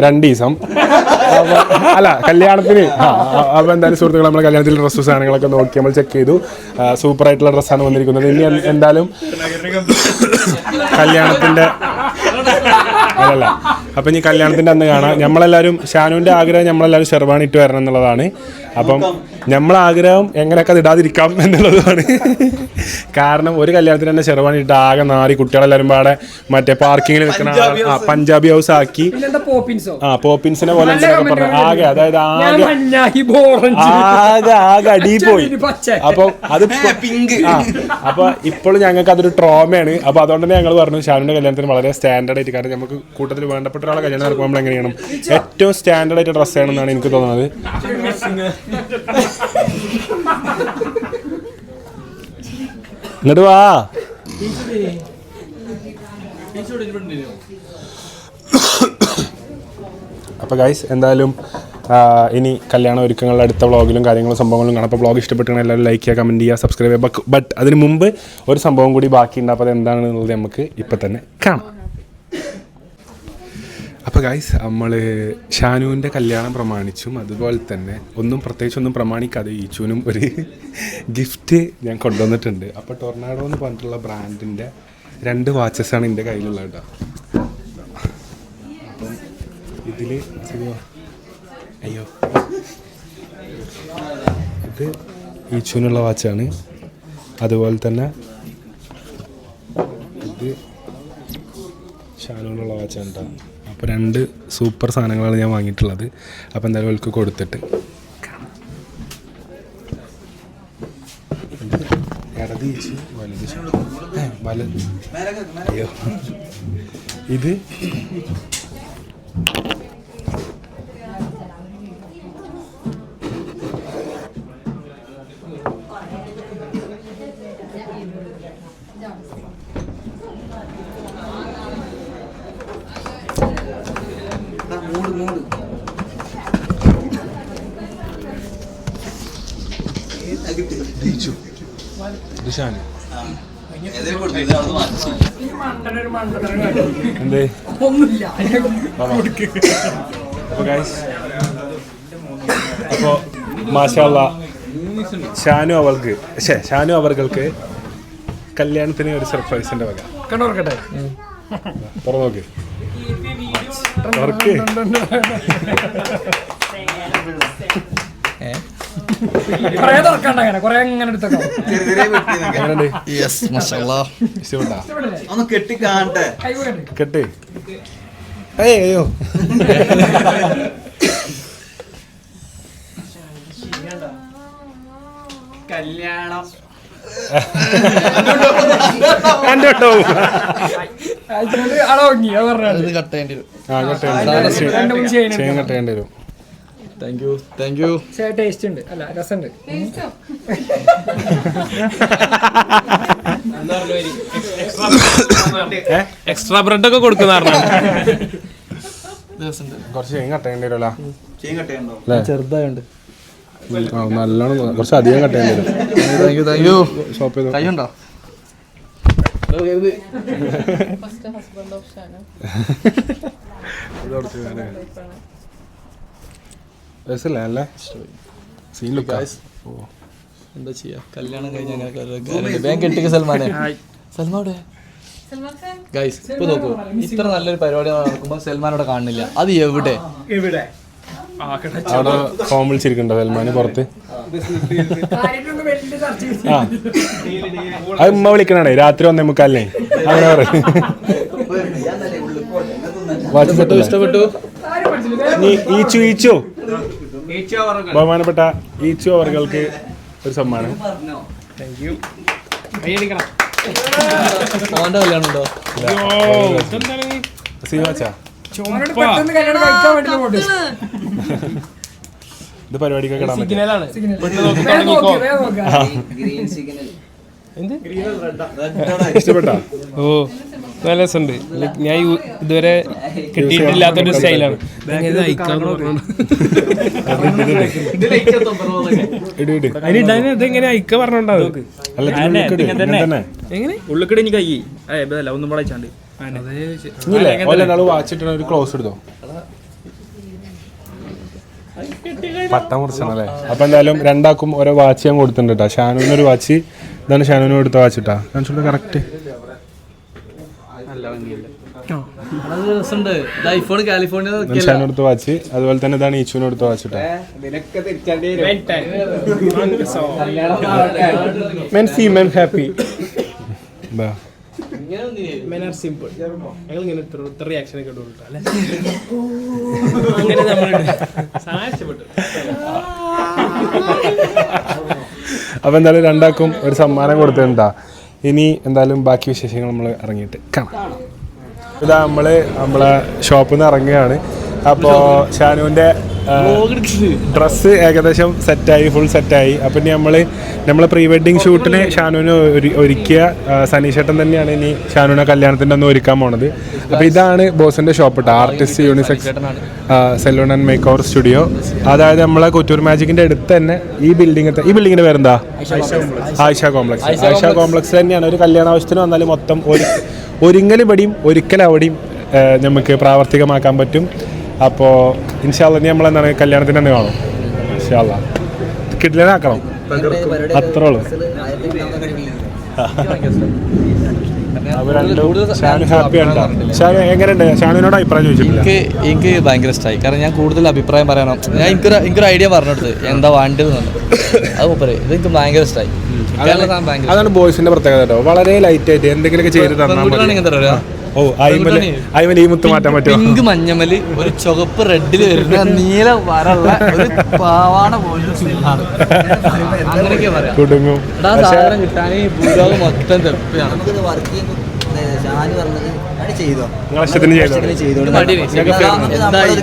2 ദിവസം. അല്ല കല്യാണത്തിന്. അപ്പൊ എന്തായാലും സുഹൃത്തുക്കളെ നമ്മളെ കല്യാണത്തിൽ ഡ്രസ്സ് സാധനങ്ങളൊക്കെ നോക്കി നമ്മൾ ചെക്ക് ചെയ്തു. സൂപ്പർ ആയിട്ടുള്ള ഡ്രസ്സാണ് വന്നിരിക്കുന്നത്. ഇനി എന്തായാലും കല്യാണത്തിന്റെ അതല്ല, അപ്പൊ ഇനി കല്യാണത്തിന്റെ അന്ന് കാണാം. നമ്മളെല്ലാവരും ഷാനുവിന്റെ ആഗ്രഹം നമ്മളെല്ലാവരും ഷെർവാണി ഇട്ട് വരണം എന്നുള്ളതാണ്. അപ്പം നമ്മളെ ആഗ്രഹം എങ്ങനെയൊക്കെ അത് ഇടാതിരിക്കാം എന്നുള്ളതാണ്. കാരണം ഒരു കല്യാണത്തിന് തന്നെ ഷെർവാണി ഇട്ട് ആകെ നാറി കുട്ടികളെല്ലാവരും പാടെ മറ്റേ പാർക്കിങ്ങിൽ നിൽക്കുന്ന പഞ്ചാബി ഹൗസ് ആക്കി പോപ്പിൻസിനെ പോലെ പറഞ്ഞു ആകെ, അതായത് ആകെ അടിയിൽ പോയി. അപ്പൊ അത് അപ്പൊ ഇപ്പോഴും ഞങ്ങൾക്ക് അതൊരു ട്രോമയാണ്. അപ്പൊ അതുകൊണ്ട് തന്നെ ഞങ്ങൾ പറഞ്ഞു ഷാനുവിന്റെ കല്യാണത്തിന് വളരെ സ്റ്റാൻഡേർഡ് ആയിട്ട്, കാരണം നമുക്ക് കൂട്ടത്തിൽ വേണ്ടപ്പെട്ട ഒരാളെ കല്യാണം നടക്കുമ്പോൾ നമ്മൾ എങ്ങനെയാണ് ഏറ്റവും സ്റ്റാൻഡേർഡ് ആയിട്ട് ഡ്രസ്സ് ചെയ്യണമെന്നാണ് എനിക്ക് തോന്നുന്നത്. എന്നിട്ട് വാ. അപ്പൊ ഗൈസ് എന്തായാലും ഇനി കല്യാണ ഒരുക്കങ്ങളുടെ അടുത്ത വ്ളോഗിലും കാര്യങ്ങളും സംഭവങ്ങളും കാണാം. അപ്പോൾ വ്ളോഗ് ഇഷ്ടപ്പെട്ടാൽ എല്ലാവരും ലൈക്ക് ചെയ്യുക, കമൻറ്റ് ചെയ്യുക, സബ്സ്ക്രൈബ് ചെയ്യുക. ബട്ട് അതിന് മുമ്പ് ഒരു സംഭവം കൂടി ബാക്കിയുണ്ട്. അപ്പോൾ അത് എന്താണെന്നുള്ളത് നമുക്ക് ഇപ്പം തന്നെ കാണാം. അപ്പോൾ ഗൈസ് നമ്മൾ ഷാനുവിൻ്റെ കല്യാണം പ്രമാണിച്ചും അതുപോലെ തന്നെ പ്രത്യേകിച്ചൊന്നും പ്രമാണിക്കാതെ ഈച്ചുവിനും ഒരു ഗിഫ്റ്റ് ഞാൻ കൊണ്ടുവന്നിട്ടുണ്ട്. അപ്പോൾ ടൊർണാഡോ എന്ന് പറഞ്ഞിട്ടുള്ള ബ്രാൻഡിൻ്റെ 2 വാച്ചസാണ് എൻ്റെ കയ്യിലുള്ളത് കേട്ടോ. അപ്പം ഇതിൽ അയ്യോ ഇത് ഈച്ചുവിനുള്ള വാച്ചാണ്. അതുപോലെ തന്നെ ഇത് ഷാനുവിനുള്ള വാച്ചാണ് കേട്ടോ. അപ്പോൾ 2 സൂപ്പർ സാധനങ്ങളാണ് ഞാൻ വാങ്ങിയിട്ടുള്ളത്. അപ്പോൾ എന്തായാലും അവൾക്ക് കൊടുത്തിട്ട് ഇടത് ഈച്ച് വലത് അയ്യോ ഇത് ഷാന് എന്തേ അപ്പോൾ മാഷാ അല്ലാഹ് ഷാനു അവർക്ക് കല്യാണത്തിന് ഒരു സർപ്രൈസിന്റെ വക കണ്ടോർക്കട്ടെ. തുറന്നോക്ക്. കൊറേ തുറക്കണ്ട, അങ്ങനെ കൊറേ അങ്ങനെ എടുത്തേക്കാം. ഒന്ന് കെട്ടി കാണട്ടെ. കെട്ട്. അയ്യോ കല്യാണം കട്ടേണ്ടി വരും. Thank you. ടേസ്റ്റ് ഉണ്ട്, അല്ല രസമുണ്ട്. എക്സ്ട്രാ ബ്രെഡ് ഒക്കെ കൊടുക്കുന്ന കുറച്ച് ചെയിൻ കട്ടേണ്ടി വരുമല്ലോ. ചെറുതായോണ്ട് നല്ലോണം കുറച്ച് അധികം കട്ടേണ്ടി വരും. Thank you. ഷോപ്പ് ചെയ്തോ. കൈയുണ്ടോ? അല്ലേ സീനിലൊക്കെ എന്താ ചെയ്യാ, കല്യാണം കഴിഞ്ഞ ബാങ്ക് കെട്ടിക്ക് സൽമാനെ. സൽമാനോടെ ഗൈസ് ഇപ്പൊ നോക്കൂ, ഇത്ര നല്ലൊരു പരിപാടി നടക്കുമ്പോ സൽമാനോടെ കാണുന്നില്ല. അത് എവിടെ അവിടെ ഫോം വിളിച്ചിരിക്കണ്ടോ സൽമാന് പുറത്ത്? ആ അത് ഉമ്മ വിളിക്കണേ രാത്രി 1:45 അങ്ങനെ പറയും. ഇഷ്ടപ്പെട്ടു. ഈച്ചു ബഹുമാനപ്പെട്ട ഈച്ചു അവർക്ക് ഒരു സമ്മാനം. മോന്റെ കല്യാണം ഉണ്ടോ? സീമാച്ചാ ഇത് പരിപാടിക്കൊക്കെ ഇടാൻ പറ്റും. ഇഷ്ടപ്പെട്ടോ? ഓ നല്ല രസമുണ്ട്. ഞാൻ ഇതുവരെ കിട്ടിയിട്ടില്ലാത്തൊരു സ്റ്റൈലാണ്. ഇതെങ്ങനെ അയക്ക പറഞ്ഞോണ്ടാവും. എങ്ങനെ ഉള്ളിക്കടി ഇനി കൈ ഒന്നും പടച്ചാണ്ട് വാച്ചിട്ട് ഒരു ക്ലോസ് എടുത്തോ. പട്ടം മുറിച്ചാണല്ലേ. അപ്പൊ എന്തായാലും രണ്ടാക്കും ഓരോ വാച്ച് ഞാൻ കൊടുത്തിട്ടുണ്ട് കേട്ടോ. ഷാനുവിന് ഒരു വാച്ച്, ഇതാണ് ഷാനുവിന് കൊടുത്ത വാച്ച് കേട്ടാ. കറക്റ്റ് ഷാനു കൊടുത്ത വാച്ച്. അതുപോലെ തന്നെ ഇതാണ് ഈച്ചുവിന് കൊടുത്ത വാച്ച് കേട്ടോ. Men happy simple. ഞങ്ങൾ ഇങ്ങനെ ഇത്ര റിയാക്ഷൻ ഒക്കെ അല്ലേ അങ്ങനെ നമ്മൾ സഹായിച്ചപ്പെട്ടു. അപ്പൊ എന്തായാലും രണ്ടാക്കും ഒരു സമ്മാനം കൊടുത്തിട്ടുണ്ടാ. ഇനി എന്തായാലും ബാക്കി വിശേഷങ്ങൾ നമ്മൾ ഇറങ്ങിയിട്ട് കാണാം. ഇതാ നമ്മളെ ഷോപ്പിൽ നിന്ന് ഇറങ്ങുകയാണ്. അപ്പോൾ ഷാനുവിൻ്റെ ഡ്രസ്സ് ഏകദേശം സെറ്റായി, ഫുൾ സെറ്റായി. അപ്പം ഇനി നമ്മളെ പ്രീ വെഡ്ഡിങ് ഷൂട്ടിന് ഷാനുവിന് ഒരുക്കിയ സനീഷേട്ടൻ തന്നെയാണ് ഇനി ഷാനുവിനെ കല്യാണത്തിൻ്റെ ഒന്ന് ഒരുക്കാൻ പോണത്. അപ്പോൾ ഇതാണ് ബോസിൻ്റെ ഷോപ്പ് കേട്ടോ, artist unisex saloon and make over studio. അതായത് നമ്മളെ കൊറ്റൂർ മാജിക്കിൻ്റെ അടുത്ത് തന്നെ ഈ ബിൽഡിങ്ങിൻ്റെ പേരെന്താ? ആയിഷ കോംപ്ലക്സ്. ആയിഷ കോംപ്ലക്സ് തന്നെയാണ്. ഒരു കല്യാണ ആവശ്യത്തിന് വന്നാലും മൊത്തം ഒരുങ്ങൽ ഇവിടെയും ഒരിക്കൽ അവിടെയും നമുക്ക് പ്രാവർത്തികമാക്കാൻ പറ്റും. അപ്പോൾ ഇൻഷാല്ലാ ഇനി നമ്മളെന്താണ് കല്യാണത്തിന് തന്നെ കാണും. ഇൻഷാല്ലാ കിഡ്ലനാക്കണം, അത്രേ ഉള്ളൂ. എങ്ങനെയുണ്ട് ഷാനുവിനോട് അഭിപ്രായം ചോദിച്ചിട്ടില്ല? എനിക്ക് ഭയങ്കര ഇഷ്ടമായി. കാരണം ഞാൻ കൂടുതൽ അഭിപ്രായം പറയാനോ എനിക്കൊരു ഐഡിയ പറഞ്ഞെടുത്ത് എന്താ വേണ്ടത് അത് മൂപ്പര് ഇത് എനിക്ക് ഭയങ്കര ഇഷ്ടമായി. അതാണ് ബോയ്സിന്റെ പ്രത്യേകത കേട്ടോ. വളരെ ലൈറ്റ് ആയിട്ട് എന്തെങ്കിലുമൊക്കെ ചെയ്ത് തന്നാൽ ഈ മുത്ത് മാറ്റാൻ പറ്റും. പിങ്ക് മഞ്ഞമല് ഒരു ചുവപ്പ് റെഡിൽ വരുന്ന നീല വരള്ള ഒരു പാവാട പോലും അങ്ങനെയൊക്കെ പറയാം. സാധനം കിട്ടാൻ ഭൂലോകം മൊത്തം തെപ്പിയാണ്.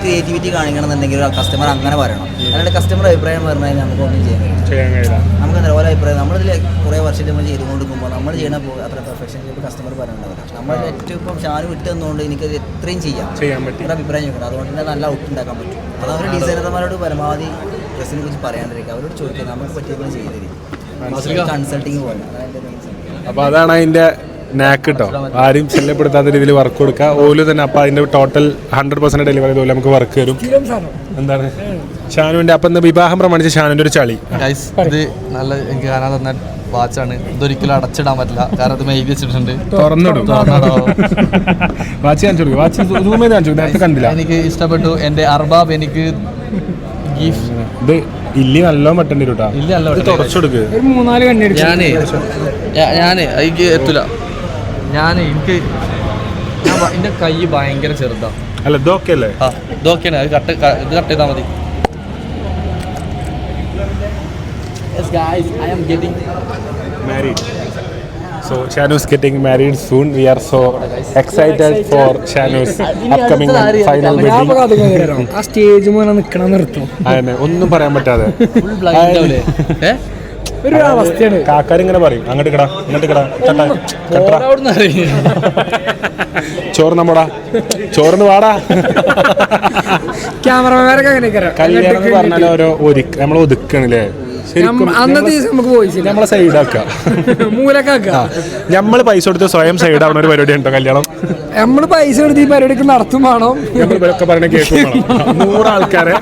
ക്രിയേറ്റിവിറ്റി കാണിക്കണമെന്നുണ്ടെങ്കിൽ കസ്റ്റമർ അങ്ങനെ പറയണം. അല്ലാണ്ട് കസ്റ്റമർ അഭിപ്രായം പറഞ്ഞാൽ നമുക്കൊന്നും ചെയ്യാൻ കഴിയില്ല. നമുക്ക് എന്താ ഓരോ അഭിപ്രായം നമ്മളിതിൽ കുറേ വർഷത്തിൽ നമ്മൾ ചെയ്തുകൊണ്ടിരിക്കുമ്പോൾ നമ്മൾ ചെയ്യണ അത്ര പെർഫെക്ഷൻ കസ്റ്റമർ പറയണ്ടാവില്ല. നമ്മൾ ഏറ്റവും ഇപ്പം ഷാനു വിട്ടെന്നുകൊണ്ട് എനിക്കത് എത്രയും ചെയ്യാൻ പറ്റും അഭിപ്രായം ചോദിക്കണം. അതുകൊണ്ട് തന്നെ നല്ല ഔട്ട് ഉണ്ടാക്കാൻ പറ്റും. അത് അവർ ഡിസൈനർമാരോട് പരമാവധി ഡ്രസ്സിനെ കുറിച്ച് പറയാണ്ടിരിക്കുക, അവരോട് ചോദിക്കുക നമുക്ക് പറ്റിയപ്പോൾ ചെയ്തിരിക്കും. കൺസൾട്ടിങ് പോലെ അപ്പോൾ അതാണ് അതിൻ്റെ നാക്ക് കേട്ടോ. ആരും ശല്യപ്പെടുത്താത്ത രീതിയിൽ വർക്ക് കൊടുക്കുക ഓല് തന്നെ. അപ്പോൾ അതിൻ്റെ ടോട്ടൽ 100% ഡെലിവറി പോലെ നമുക്ക് വർക്ക് തരും. എന്താണ് ഷാനുവിൻ്റെ അപ്പം വിവാഹം പ്രമാണിച്ച് ഷാനുവിൻ്റെ ഒരു ചളി ഇത് നല്ല എനിക്ക് കാണാൻ തന്ന വാച്ചാണ്. ഇതൊരിക്കലും അടച്ചിടാൻ പറ്റില്ല, കാരണം ഇത് മെഴുകി വെച്ചിട്ടുണ്ട്. തുറന്നിടും വാച്ച് കാണിച്ചു കൊടുക്കും. വാച്ച് സൂം ചെയ്ത് കാണിച്ചു, നേരത്തെ കണ്ടില്ല. എനിക്ക് ഇഷ്ടപ്പെട്ടു. എൻ്റെ അർബാബ് എനിക്ക് ഇത് ഇല്ലി നല്ലോ പറ്റേണ്ടി കേട്ടോ. തുടച്ചു കൊടുക്കുക. ഞാന് എനിക്ക് എത്തില്ല. എനിക്ക് എൻ്റെ കൈ ഭയങ്കര ചെറുതാണ്. അല്ല ഇതൊക്കെ അല്ലേ? ആ ഇതൊക്കെയാണ്. ഇത് കട്ട് ചെയ്താൽ മതി. Yes guys, I am getting married. So Shanu's getting married soon. We are so excited for Shanu's upcoming final wedding. ആ സ്റ്റേജ് പോലെ നിൽക്കണം നിർത്തും. അതന്നെ ഒന്നും പറയാൻ പറ്റാതെ ഒരു അവസ്ഥയാണ്. കാക്കാരിങ്ങനെ പറയും അങ്ങോട്ട് കിടാ ഇങ്ങോട്ട് കിടാ ചോർന്ന് പോടാ ചോർന്ന് വാടാ. ക്യാമറമാരൊക്കെ അങ്ങനെ കല്യാണം എന്ന് പറഞ്ഞാൽ ഓരോ നമ്മൾ ഒതുക്കണല്ലേ. അന്നത്തെ ദിവസം നമുക്ക് പോയിച്ചില്ല, നമ്മളെ സൈഡാക്കുക, മൂലക്കാക്ക. നമ്മൾ പൈസ കൊടുത്ത് സ്വയം സൈഡാവുന്ന ഒരു പരിപാടി ഉണ്ടോ കല്യാണം? നമ്മള് പൈസ കൊടുത്ത് ഈ പരിപാടിക്ക് നടത്തും വേണം. നമ്മളൊക്കെ പറഞ്ഞ കേൾക്കും വേണം. 100 ആൾക്കാരെ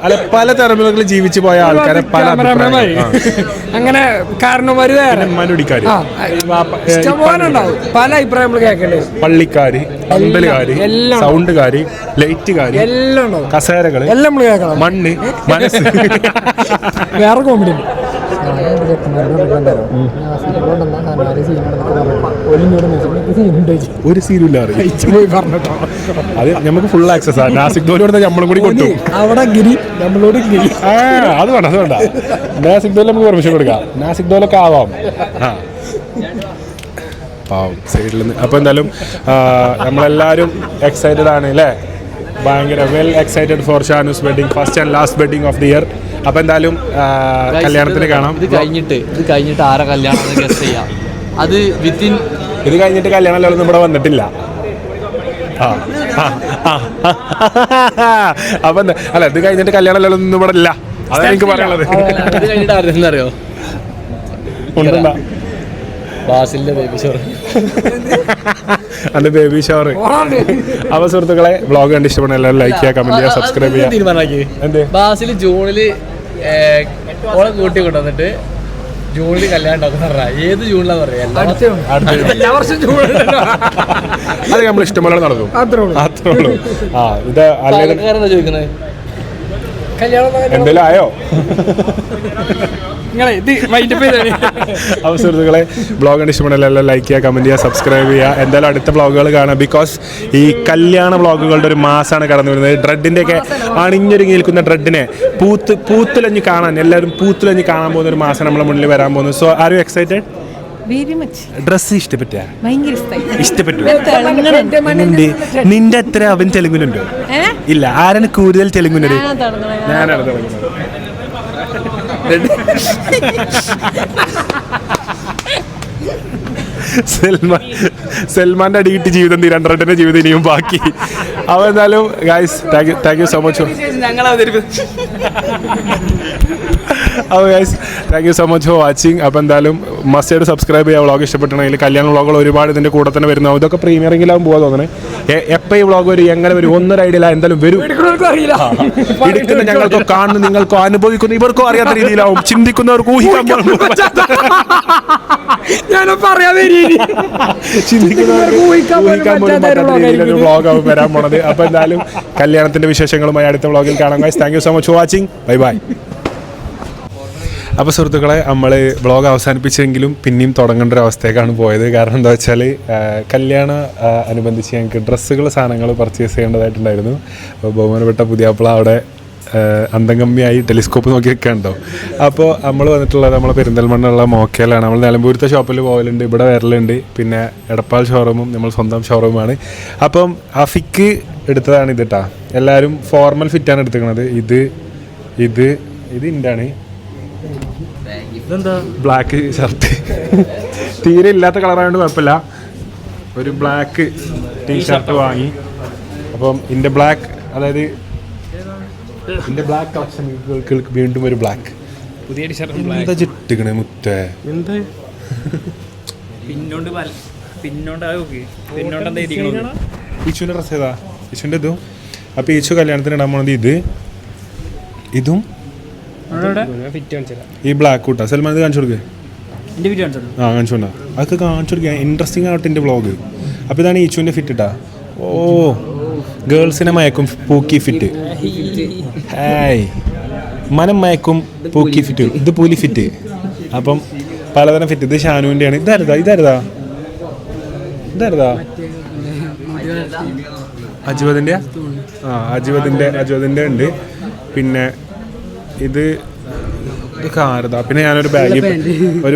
അല്ല പല തലമുറകളിൽ ജീവിച്ചു പോയ ആൾക്കാരെ പല ക്യാമറമാനായി അങ്ങനെ കാരണവര് അഭിപ്രായക്കാര്, ഇഷ്ടംപോലെ ഉണ്ടാവും. പല അഭിപ്രായം നമ്മൾ കേൾക്കേണ്ടത്. പള്ളിക്കാര്, പന്തലുകാര്, എല്ലാം സൗണ്ടുകാര്, ലൈറ്റുകാര്, എല്ലാം ഉണ്ടാവും. കസേരകള്, എല്ലാം നമ്മൾ കേൾക്കണം. മണ്ണ്, മനസ്സ്. വേറെ കോമഡി ഉണ്ട്. ഒരു സീനില്ല പറഞ്ഞോ അത് നമുക്ക് ഫുൾ ആക്സസ് ആണ്. നാസിക് ദോലോട് നമ്മളും കൂടി കൊണ്ടു. അവിടെ ഗിരി നമ്മളോട് ഗിരി. അത് വേണ്ട, അത് വേണ്ട. നാസിക് ദോല നമുക്ക് പെർമിഷൻ കൊടുക്കാം. നാസിക് ദോലൊക്കെ ആവാം. പാവം സൈഡിൽ നിന്ന്. അപ്പോൾ എന്തായാലും നമ്മളെല്ലാവരും എക്സൈറ്റഡ് ആണ് അല്ലേ? ഭയങ്കര well excited for Shanu's wedding, first and last wedding of the year. അപ്പോൾ എന്തായാലും കല്യാണത്തിന് കാണാം. ഇത് കഴിഞ്ഞിട്ട് ആരെ കല്യാണം ഗസ് ചെയ്യാം. അത് വിത്തിൻ ഇത് കഴിഞ്ഞിട്ട് കല്യാണം എല്ലാവരും ഇവിടെ വന്നിട്ടില്ല. അപ്പം അല്ല, ഇത് കഴിഞ്ഞിട്ട് കല്യാണം എല്ലാവരും ഒന്നും ഇവിടെ ഇല്ല. അതാണ് എനിക്ക് പറയാനുള്ളത്. ഇത് കഴിഞ്ഞിട്ട് ആരെന്നറിയോ? ഉണ്ടല്ല ബാസിലിന്റെ ബേബി ഷവർ. എൻ്റെ ബേബി ഷവർ. അപ്പോൾ സുഹൃത്തുക്കളെ, വ്ളോഗ് കണ്ട് ഇഷ്ടപ്പെടുന്ന എല്ലാവരും ലൈക്ക് ചെയ്യുക, കമന്റ് ചെയ്യുക, സബ്സ്ക്രൈബ് ചെയ്യുക. തീരുമാനമാക്കി എന്ത് ബാസിൽ ജൂണിൽ ഓളെ കൂട്ടി കൊണ്ടുവന്നിട്ട് ജൂണിൽ കല്യാണം ഉണ്ടാക്കുന്ന ഏത് ജൂണിലാന്ന് പറയാ? എല്ലാ വർഷം അത് നമ്മൾ ഇഷ്ടംപോലെ നടക്കും. അത്രേ ഉള്ളൂ. ഇത് അല്ലെങ്കിൽ ചോദിക്കുന്നത് എന്തെങ്കിലും ആയോ? അപ്പോൾ സുഹൃത്തുക്കളെ, ബ്ലോഗ് കണ്ട് ഇഷ്ടപ്പെടുന്ന എല്ലാം ലൈക്ക് ചെയ്യുക, കമന്റ് ചെയ്യുക, സബ്സ്ക്രൈബ് ചെയ്യുക. എന്തായാലും അടുത്ത ബ്ലോഗുകൾ കാണാം. ബിക്കോസ് ഈ കല്യാണ ബ്ലോഗുകളുടെ ഒരു മാസമാണ് കടന്നു വരുന്നത്. ഡ്രെഡിൻ്റെയൊക്കെ അണിഞ്ഞൊരുങ്ങി നിൽക്കുന്ന ഡ്രെഡിനെ പൂത്തുലഞ്ഞ് കാണാൻ, എല്ലാവരും പൂത്തുലഞ്ഞ് കാണാൻ പോകുന്ന ഒരു മാസം നമ്മുടെ മുന്നിൽ വരാൻ പോകുന്നു. So are you excited? Very much. Dress ഇഷ്ടപ്പെട്ടാ? ഭയങ്കര ഇഷ്ടപ്പെട്ടു. നിന്റെ അത്ര അവൻ തെലുങ്കിനുണ്ടോ? ഇല്ല. ആരാണ് കൂടുതൽ തെലുങ്കുന്നത്? ഞാനാണ് തെലുങ്കുന്നത്. സൽമാന്റെ അടിയിട്ട് ജീവിതം തീരാൻ റെഡിന്റെ ജീവിതം ഇനിയും ബാക്കി. അപ്പോൾ എന്തായാലും guys, thank you so much. അപ്പോൾ guys, thank you so much for watching. അപ്പോൾ എന്തായാലും മസ്റ്റായിട്ട് സബ്സ്ക്രൈബ് ചെയ്യുക. വ്ളോഗ് ഇഷ്ടപ്പെട്ടുണ്ടെങ്കിൽ കല്യാണ വ്ളോഗുകൾ ഒരുപാട് ഇതിൻ്റെ കൂടെ തന്നെ വരുന്നു. ഇതൊക്കെ പ്രീമിയറിംഗിലാവും പോകാൻ തോന്നുന്നത്. എപ്പോൾ ഈ വ്ളോഗ് വരും, എങ്ങനെ വരും, ഒന്നൊരു ഐഡിയ ഇല്ല. എന്തായാലും വരും. എടുക്കുന്ന ഞങ്ങൾക്കോ കാണുന്നു, നിങ്ങൾക്കോ അനുഭവിക്കുന്നു, ഇവർക്കോ അറിയാത്ത രീതിയിലാവും. ചിന്തിക്കുന്നവർക്ക് ഊഹിക്കാൻ വ്ളോഗാവും വരാൻ പോണത്. അപ്പോൾ എന്തായാലും കല്യാണത്തിന്റെ വിശേഷങ്ങളുമായി അടുത്ത വ്ളോഗിൽ കാണാം. Thank you so much for watching. Bye bye. അപ്പോൾ സുഹൃത്തുക്കളെ, നമ്മൾ വ്ളോഗ് അവസാനിപ്പിച്ചെങ്കിലും പിന്നെയും തുടങ്ങേണ്ട ഒരു അവസ്ഥയൊക്കെയാണ് പോയത്. കാരണം എന്താ വെച്ചാൽ കല്യാണ അനുബന്ധിച്ച് ഞങ്ങൾക്ക് ഡ്രസ്സുകൾ, സാധനങ്ങൾ പർച്ചേസ് ചെയ്യേണ്ടതായിട്ടുണ്ടായിരുന്നു. അപ്പോൾ ബഹുമാനപ്പെട്ട പുതിയാപ്പിള അവിടെ അന്തംഗമ്മിയായി ടെലിസ്കോപ്പ് നോക്കി വെക്കാനുണ്ടോ. അപ്പോൾ നമ്മൾ വന്നിട്ടുള്ളത് നമ്മളെ പെരിന്തൽമണ്ണുള്ള മോക്കയിലാണ്. നമ്മൾ നിലമ്പൂരത്തെ ഷോപ്പിൽ പോകലുണ്ട്, ഇവിടെ വരലുണ്ട്. പിന്നെ എടപ്പാൾ ഷോറൂമും നമ്മൾ സ്വന്തം ഷോറൂമാണ്. അപ്പം അഫിക്ക് എടുത്തതാണ് ഇത് കേട്ടോ. എല്ലാവരും ഫോർമൽ ഫിറ്റാണ് എടുത്തിരിക്കുന്നത്. ഇത് ഇൻ്റാണ്. ബ്ലാക്ക് ഷർട്ട് തീരെ ഇല്ലാത്ത കളറായതുകൊണ്ട് കുഴപ്പമില്ല. ഒരു ബ്ലാക്ക് ടീഷർട്ട് വാങ്ങി. അപ്പം ഇതിൻ്റെ ബ്ലാക്ക്, അതായത് ഇതിൻ്റെ ബ്ലാക്ക് കളക്ഷനുകൾക്ക് വീണ്ടും ഒരു ബ്ലാക്ക് പുതിയ എന്താ ചിട്ടിക്കണേ മുത്തേ? എന്താ ഈച്ചുവിൻ്റെ ഡ്രസ്സ് ഏതാ? ഈച്ചുവിൻ്റെ ഇതും. അപ്പോൾ ഈച്ചു കല്യാണത്തിന് ഇടാൻ പോണത് ഇതും ഈ ബ്ലാക്ക് കൂട്ടാ. സൽമാൻ ഇത് കാണിച്ചു കൊടുക്കുക. കാണിച്ചു കൊണ്ടാ. അതൊക്കെ കാണിച്ചു കൊടുക്കുക. ഇൻട്രസ്റ്റിംഗ് ആവട്ടെ എൻ്റെ വ്ളോഗ്. അപ്പോൾ ഇതാണ് ഈച്ചുവിൻ്റെ ഫിറ്റ് ഇട്ടാ. ഓ, ഗേൾസിനെ മയക്കും പൂക്കി ഫിറ്റ്. ഹായ്, മനം മയക്കും പൂക്കി ഫിറ്റ്. ഇത് പൂലി ഫിറ്റ്. അപ്പം പലതരം ഫിറ്റ്. ഇത് ഷാനുവിൻ്റെയാണ്. ഇതാരതാ അജ്വദിൻ്റെ. അജ്വദിൻ്റെ ഉണ്ട്. പിന്നെ ഇത് കാരതാ. പിന്നെ ഞാനൊരു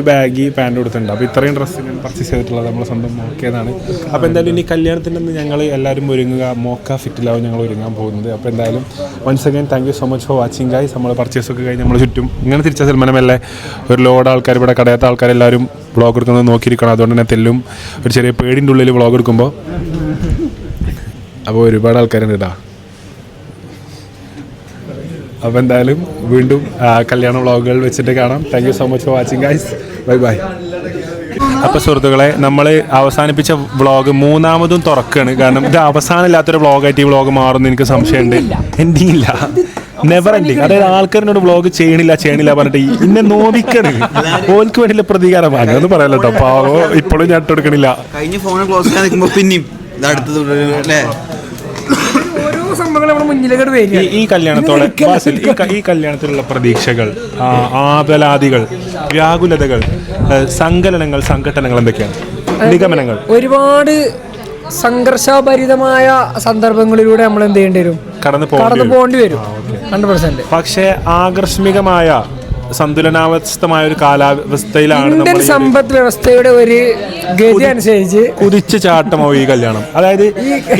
ബാഗി പാൻറ് കൊടുത്തിട്ടുണ്ട്. അപ്പോൾ ഇത്രയും ഡ്രസ്സ് ഞാൻ പർച്ചേസ് ചെയ്തിട്ടുള്ളത് നമ്മൾ സ്വന്തം മോക്കയെന്നാണ്. അപ്പോൾ എന്തായാലും ഇനി കല്യാണത്തിൻ്റെ അന്ന് ഞങ്ങൾ എല്ലാവരും ഒരുങ്ങുക, മോക്ക ഫിറ്റിലാവും ഞങ്ങൾ ഒരുങ്ങാൻ പോകുന്നത്. അപ്പോൾ എന്തായാലും once again thank you so much for watching guys. നമ്മൾ പർച്ചേസൊക്കെ കഴിഞ്ഞ് നമ്മൾ ചുറ്റും ഇങ്ങനെ തിരിച്ച സൽമാനമല്ലേ ഒരു ലോഡ് ആൾക്കാർ, ഇവിടെ കടയാത്ത ആൾക്കാരെല്ലാവരും വ്ളോഗ് എടുക്കുന്നത് നോക്കിയിരിക്കണം. അതുകൊണ്ട് തന്നെ തെല്ലും ഒരു ചെറിയ പേടിൻ്റെ ഉള്ളിൽ വ്ളോഗ് എടുക്കുമ്പോൾ. അപ്പോൾ ഒരുപാട് ആൾക്കാരുണ്ട് കേട്ടോ. അപ്പോൾ എന്തായാലും വീണ്ടും കല്യാണ വ്ളോഗുകൾ വെച്ചിട്ട് കാണാം. Thank you so much for watching guys. Bye bye. അപ്പോൾ സുഹൃത്തുക്കളെ, നമ്മൾ അവസാനിപ്പിച്ച വ്ളോഗ് മൂന്നാമതും തുറക്കുകയാണ്. കാരണം ഇത് അവസാനമില്ലാത്തൊരു വ്ളോഗായിട്ട് ഈ വ്ളോഗ് മാറുമെന്ന് എനിക്ക് സംശയമുണ്ട്. എൻഡിങ് ഇല്ല, നെവർ എൻഡിങ്. അതായത് ആൾക്കാരിനോട് വ്ളോഗ് ചെയ്യണില്ല പറഞ്ഞിട്ട് ഇന്നെ നോവിക്കണ്. ഓൾക്ക് വേണ്ടിയുള്ള പ്രതികാരം അങ്ങനെയൊന്നും പറയാലോ കേട്ടോ. പാവോ ഇപ്പോഴും ഞാൻ ഇട്ടെടുക്കണില്ല. കഴിഞ്ഞ ഫോൺ ക്ലോസ് ചെയ്യാൻ നിൽക്കുമ്പോൾ പിന്നെയും ഇതടുത്ത് അല്ലേ ഓരോ സംഭവങ്ങൾ നമ്മുടെ മുന്നിലേക്ക് വരിക. ഈ കല്യാണത്തോടെ ഈ കല്യാണത്തിലുള്ള പ്രതീക്ഷകൾ, ആപലാദികൾ, വ്യാകുലതകൾ, സങ്കലനങ്ങൾ, സംഘട്ടനങ്ങൾ എന്തൊക്കെയാണ്? നിഗമനങ്ങൾ. ഒരുപാട് സംഘർഷഭരിതമായ സന്ദർഭങ്ങളിലൂടെ നമ്മൾ എന്ത് ചെയ്യേണ്ടി വരും? കടന്നു പോകേണ്ടി വരും 100%. പക്ഷേ ആകസ്മികമായ സന്തുലനാവസ്ഥമായ ഒരു കാലാവസ്ഥയിലാണ് ഇന്ത്യൻ സമ്പദ് വ്യവസ്ഥയുടെ ഒരു ഗതി അനുസരിച്ച് കുതിച്ചു ചാട്ടമാവും ഈ കല്യാണം. അതായത്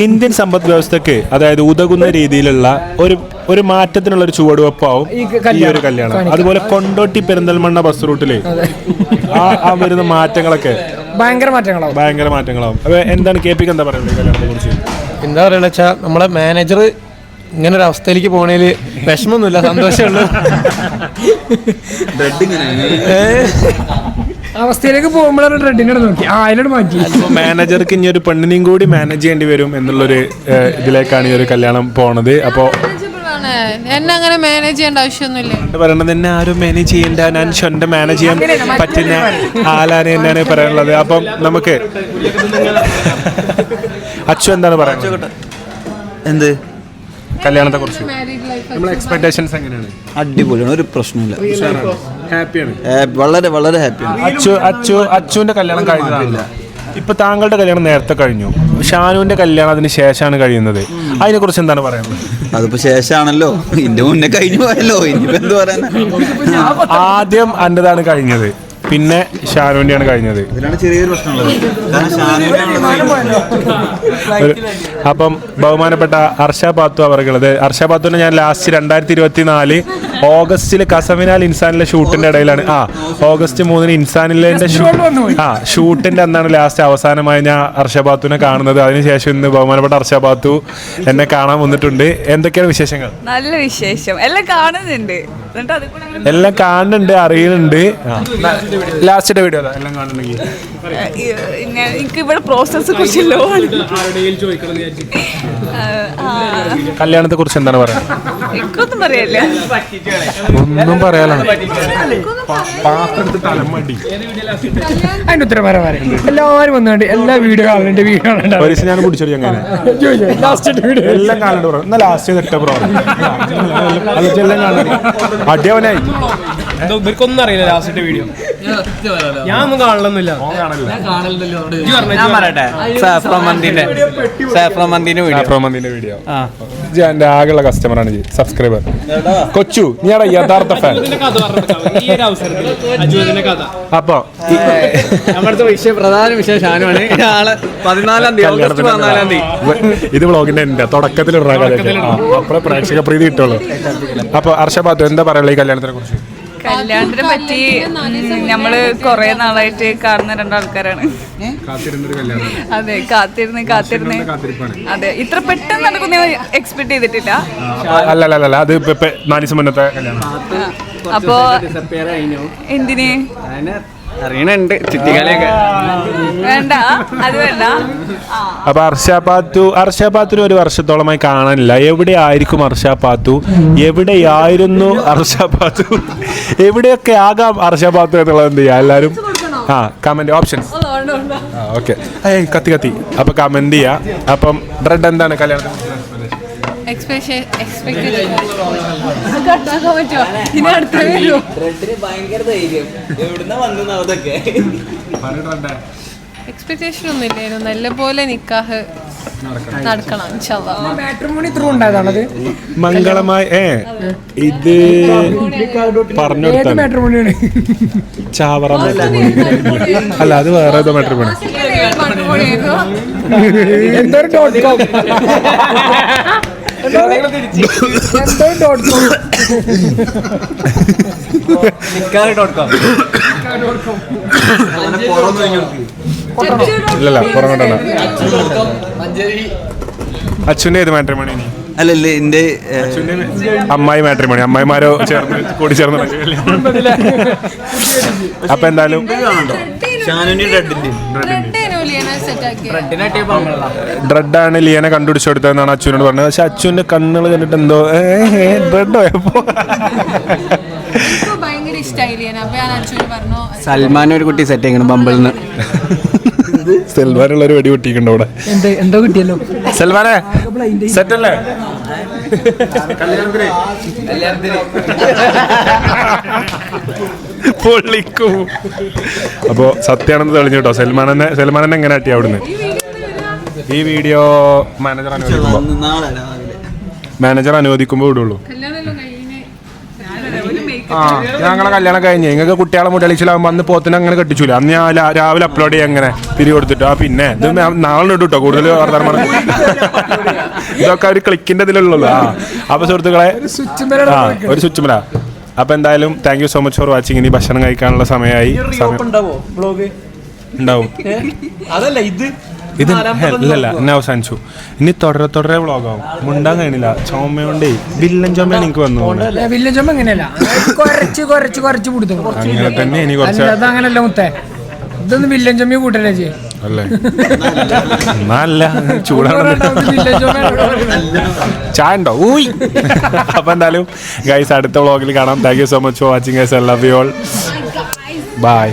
ഇന്ത്യൻ സമ്പദ് വ്യവസ്ഥക്ക് അതായത് ഉതകുന്ന രീതിയിലുള്ള ഒരു മാറ്റത്തിനുള്ള ഒരു ചുവടുവെപ്പാവും ഈ ഒരു കല്യാണം. അതുപോലെ കൊണ്ടോട്ടി പെരിന്തൽമണ്ണ ബസ് റൂട്ടില് ആ വരുന്ന മാറ്റങ്ങളൊക്കെ ഭയങ്കര മാറ്റങ്ങളാവും. അപ്പൊ എന്താണ് KP എന്താ പറയുന്നത് കല്യാണത്തെ കുറിച്ച്? എന്താ പറയുക വെച്ചാൽ നമ്മളെ മാനേജർ ഇങ്ങനെ ഒരു അവസ്ഥയിലേക്ക് പോണേൽ വിഷമമൊന്നുമില്ല, സന്തോഷമുള്ളൂ. അവസ്ഥയിലേക്ക് പോകുമ്പോഴാണ് ട്രെഡിനെ നോക്കി അതിനോട് മാറ്റി. മാനേജർക്ക് ഇനി ഒരു പെണ്ണിനെയും കൂടി മാനേജ് ചെയ്യേണ്ടി വരും എന്നുള്ളൊരു ഇതിലേക്കാണ് ഈ ഒരു കല്യാണം പോണത്. അപ്പോൾ എന്നെ അങ്ങനെ മാനേജ് ചെയ്യേണ്ട ആവശ്യമൊന്നുമില്ല. പറയണത് എന്നെ ആരും മാനേജ് ചെയ്യേണ്ട, ഞാൻ സ്വന്തം മാനേജ് ചെയ്യാൻ പറ്റുന്ന ആളാണ് എന്നാണ് പറയാനുള്ളത്. അപ്പം നമുക്ക് അച്ചു എന്താണ് പറയുന്നത് എന്ത് കല്യാണത്തെ കുറിച്ച്? നമ്മളെ എക്സ്പെക്ടേഷൻസ് എങ്ങനെയാണ്? അടിപൊളിയാണ്, ഒരു പ്രശ്നമില്ല, ഹാപ്പിയാണ്, വളരെ വളരെ ഹാപ്പിയാണ്. അച്ചുവിന്റെ കല്യാണം കഴിഞ്ഞില്ല. ഇപ്പൊ താങ്കളുടെ കല്യാണം നേരത്തെ കഴിഞ്ഞു, ഷാനുവിന്റെ കല്യാണം അതിന് ശേഷമാണ് കഴിയുന്നത്. അതിനെ കുറിച്ച് എന്താണ് പറയുന്നത്? അതിപ്പോ ശേഷമാണല്ലോ, ഇതിന്റെ മുന്നേ കഴിഞ്ഞു പോയല്ലോ, ഇനിയിപ്പോ എന്ത് പറയാനാ. ആദ്യം അൻ്റെതാണ് കഴിഞ്ഞത്, പിന്നെ ഷാനുവിൻ്റെയാണ് കഴിഞ്ഞത്. ഇതിലാണ് ചെറിയൊരു പ്രശ്നമുള്ളത്. അപ്പം ബഹുമാനപ്പെട്ട അർഷ പാത്തു അവർക്കുള്ളത്, അർഷ പാത്തുവിനെ ഞാൻ ലാസ്റ്റ് 2024 ഓഗസ്റ്റിൽ കസവിനാൽ ഇൻസാനിലെ ഷൂട്ടിന്റെ ഇടയിലാണ് ഓഗസ്റ്റ് 3 ഇൻസാനിലെ ഷൂട്ടിന്റെ അന്നാണ് ലാസ്റ്റ് അവസാനമായി ഞാൻ അർഷ പാത്തുവിനെ കാണുന്നത്. അതിനുശേഷം ഇന്ന് ബഹുമാനപ്പെട്ട അർഷ പാത്തു എന്നെ കാണാൻ വന്നിട്ടുണ്ട്. എന്തൊക്കെയാണ് വിശേഷങ്ങൾ? നല്ല വിശേഷം, എല്ലാം കാണുന്നുണ്ട്, അറിയുന്നുണ്ട്. ലാസ്റ്റ് വീഡിയോ എല്ലാം കാണുന്നുണ്ടെങ്കിൽ എനിക്ക് ഇവിടെ പ്രോസസ് കുറിച്ചല്ലോ. കല്യാണത്തെ കുറിച്ച് എന്താണ് പറയാ? എനിക്കൊന്നും പറയല്ല, ഒന്നും പറയാലോ. അതിന്റെ ഉത്തരം എല്ലാവരും വന്നുകൊണ്ട് എല്ലാ വീഡിയോ കാണുന്നുണ്ട്. ഞാൻ പിടിച്ചോളൂ എങ്ങനെ എല്ലാം കാണുന്നുണ്ട്. എന്നാ ലാസ്റ്റ് തെറ്റ എല്ലാം കാണുന്നുണ്ട്. അടിയവനായി ഇവർക്കൊന്നും അറിയില്ല ലാസ്റ്റ് വീഡിയോ. ഞാൻ ഒന്നും കാണലൊന്നുമില്ല. ഞാൻ പറയട്ടെ, സാഫ്രോമന്തിന്റെ വീഡിയോ എന്റെ ആകെയുള്ള കസ്റ്റമറാണ്, സബ്സ്ക്രൈബർ. കൊച്ചു നീയുടെ യഥാർത്ഥ ഫാൻ. അപ്പൊ പ്രധാന വിഷയം ഷാനുവാണ്. 14-ാം തീയതി ഇത് വ്ളോഗിന്റെ തുടക്കത്തിൽ അപ്പോഴേ പ്രേക്ഷക പ്രീതി കിട്ടുള്ളൂ. അപ്പൊ അർഷബാദ് എന്താ പറയുക ഈ കല്യാണത്തിനെ കുറിച്ച്? കല്യാണത്തിനെ പറ്റി നമ്മള് കൊറേ നാളായിട്ട് കാണുന്ന രണ്ടാൾക്കാരാണ്. അതെ, കാത്തിരുന്ന് അതെ, ഇത്ര പെട്ടെന്ന് നടക്കുന്ന എക്സ്പെക്ട് ചെയ്തിട്ടില്ല. അല്ല അത് 4 ദിവസം മുന്നത്തെ കല്യാണം. അപ്പോ എന്തിന് അറിയണുണ്ട് ചുറ്റിക്കളിയൊക്കെ വേണ്ട, അത് വേണ്ട. അപ്പൊ അർഷാപാത്തുന് 1 വർഷത്തോളമായി കാണാനില്ല. എവിടെ ആയിരിക്കും അർഷാപാത്തു? എവിടെയായിരുന്നു അർഷാപാത്തു? എവിടെയൊക്കെ ആകാം അർഷാപാത്തു എന്നുള്ളത് എന്ത് ചെയ്യാം എല്ലാവരും കമന്റ് ഓപ്ഷൻസ്. ഓക്കെ, കത്തി അപ്പൊ കമന്റ് ചെയ്യാ. അപ്പം ബ്രെഡ് എന്താണ് കല്യാണത്തിന്? എക്സ്പെക്ടേഷൻ ഒന്നും ഇല്ലായിരുന്നു, നല്ല പോലെ നിക്കാഹ് നടക്കണം. മംഗളമായി ഇത് പറഞ്ഞു ചാവറ മാട്രിമോണി അല്ല, അത് വേറെ ഏതോ മാട്രിമോണി. ഇല്ലല്ല പുറം കൊണ്ടാണ്. അച്ഛൻ്റെ ഏത് മാട്രിമോണി? അല്ലല്ലേ എൻ്റെ അമ്മായി മാട്രിമോണി അമ്മായിമാരോ ചേർന്ന് കൂടി ചേർന്ന് അപ്പൊ എന്തായാലും ഡ്രെഡാണ് ലിയനെ കണ്ടുപിടിച്ചു കൊടുത്തതെന്നാണ് അച്ഛനോട് പറഞ്ഞത്. പക്ഷെ അച്ഛൻ്റെ കണ്ണുകൾ കണ്ടിട്ട് എന്തോ ഡ്രെഡോ ഭയങ്കര ഇഷ്ടമായി ലിയന. അപ്പൊ ഞാൻ അച്ഛനോട് പറഞ്ഞു സൽമാൻ ഒരു കുട്ടി സെറ്റ് ചെയ്യണം ബമ്പിളിന്ന്. സൽമാനുള്ള ഒരു വെടി പൊട്ടിക്കണ്ട അവിടെ. എന്തോ കിട്ടിയല്ലോ. സൽമാനെ സെറ്റ് അല്ലേ? പൊള്ളിക്കും. അപ്പോ സത്യാണെന്ന് തെളിഞ്ഞു കേട്ടോ. സൽമാനെ എങ്ങനെ ആട്ടി അവിടുന്ന്? ഈ വീഡിയോ മാനേജർ അനുവദിക്കുമ്പോ വിടുള്ളൂ. ഞങ്ങളെ കല്യാണം കഴിഞ്ഞ് നിങ്ങൾക്ക് കുട്ടികളെ മുടലിച്ചിലാകുമ്പോൾ അന്ന് പോത്തിന് അങ്ങനെ കെട്ടിച്ചൂല. അന്ന് ഞാൻ രാവിലെ അപ്ലോഡ് ചെയ്യാൻ അങ്ങനെ തിരികെ കൊടുത്തിട്ടോ. പിന്നെ ഇത് നാളെ ഇട്ടു കേട്ടോ. കൂടുതൽ വർത്തമാനം ഇതൊക്കെ ഒരു ക്ലിക്കിന്റെ ഇതിലുള്ളൂ. അപ്പൊ സുഹൃത്തുക്കളെ ഒരു സ്വിച്ച് മേല. അപ്പൊ എന്തായാലും thank you so much for watching. ഇനി ഭക്ഷണം കഴിക്കാനുള്ള സമയമായി. ഉണ്ടാവും. ഇത് ഇല്ലല്ല എന്നെ അവസാനിച്ചു. ഇനി തുടരെ വ്ളോഗാവും. മുണ്ടാൻ കഴിയണില്ല. ചുമയുണ്ടേ വില്ലൻ ചുമ എനിക്ക് വന്നു. വില്ലൻ ചുമ എങ്ങനെയല്ല, കുറച്ച് കൊടുത്തു. അങ്ങനെ തന്നെ ഇനി കുറച്ച് അങ്ങനല്ല മുത്തേ. ഇതൊന്നും വില്ലൻ ചുമ കൂട്ടല്ലേ ചെയ്യും അല്ലേ? നല്ല ചൂടാണ്. ചായ ഉണ്ടോ? ഊയ്. അപ്പൊ എന്തായാലും ഗൈസ് അടുത്ത വ്ളോഗിൽ കാണാം. Thank you so much for watching guys. I love you all. By.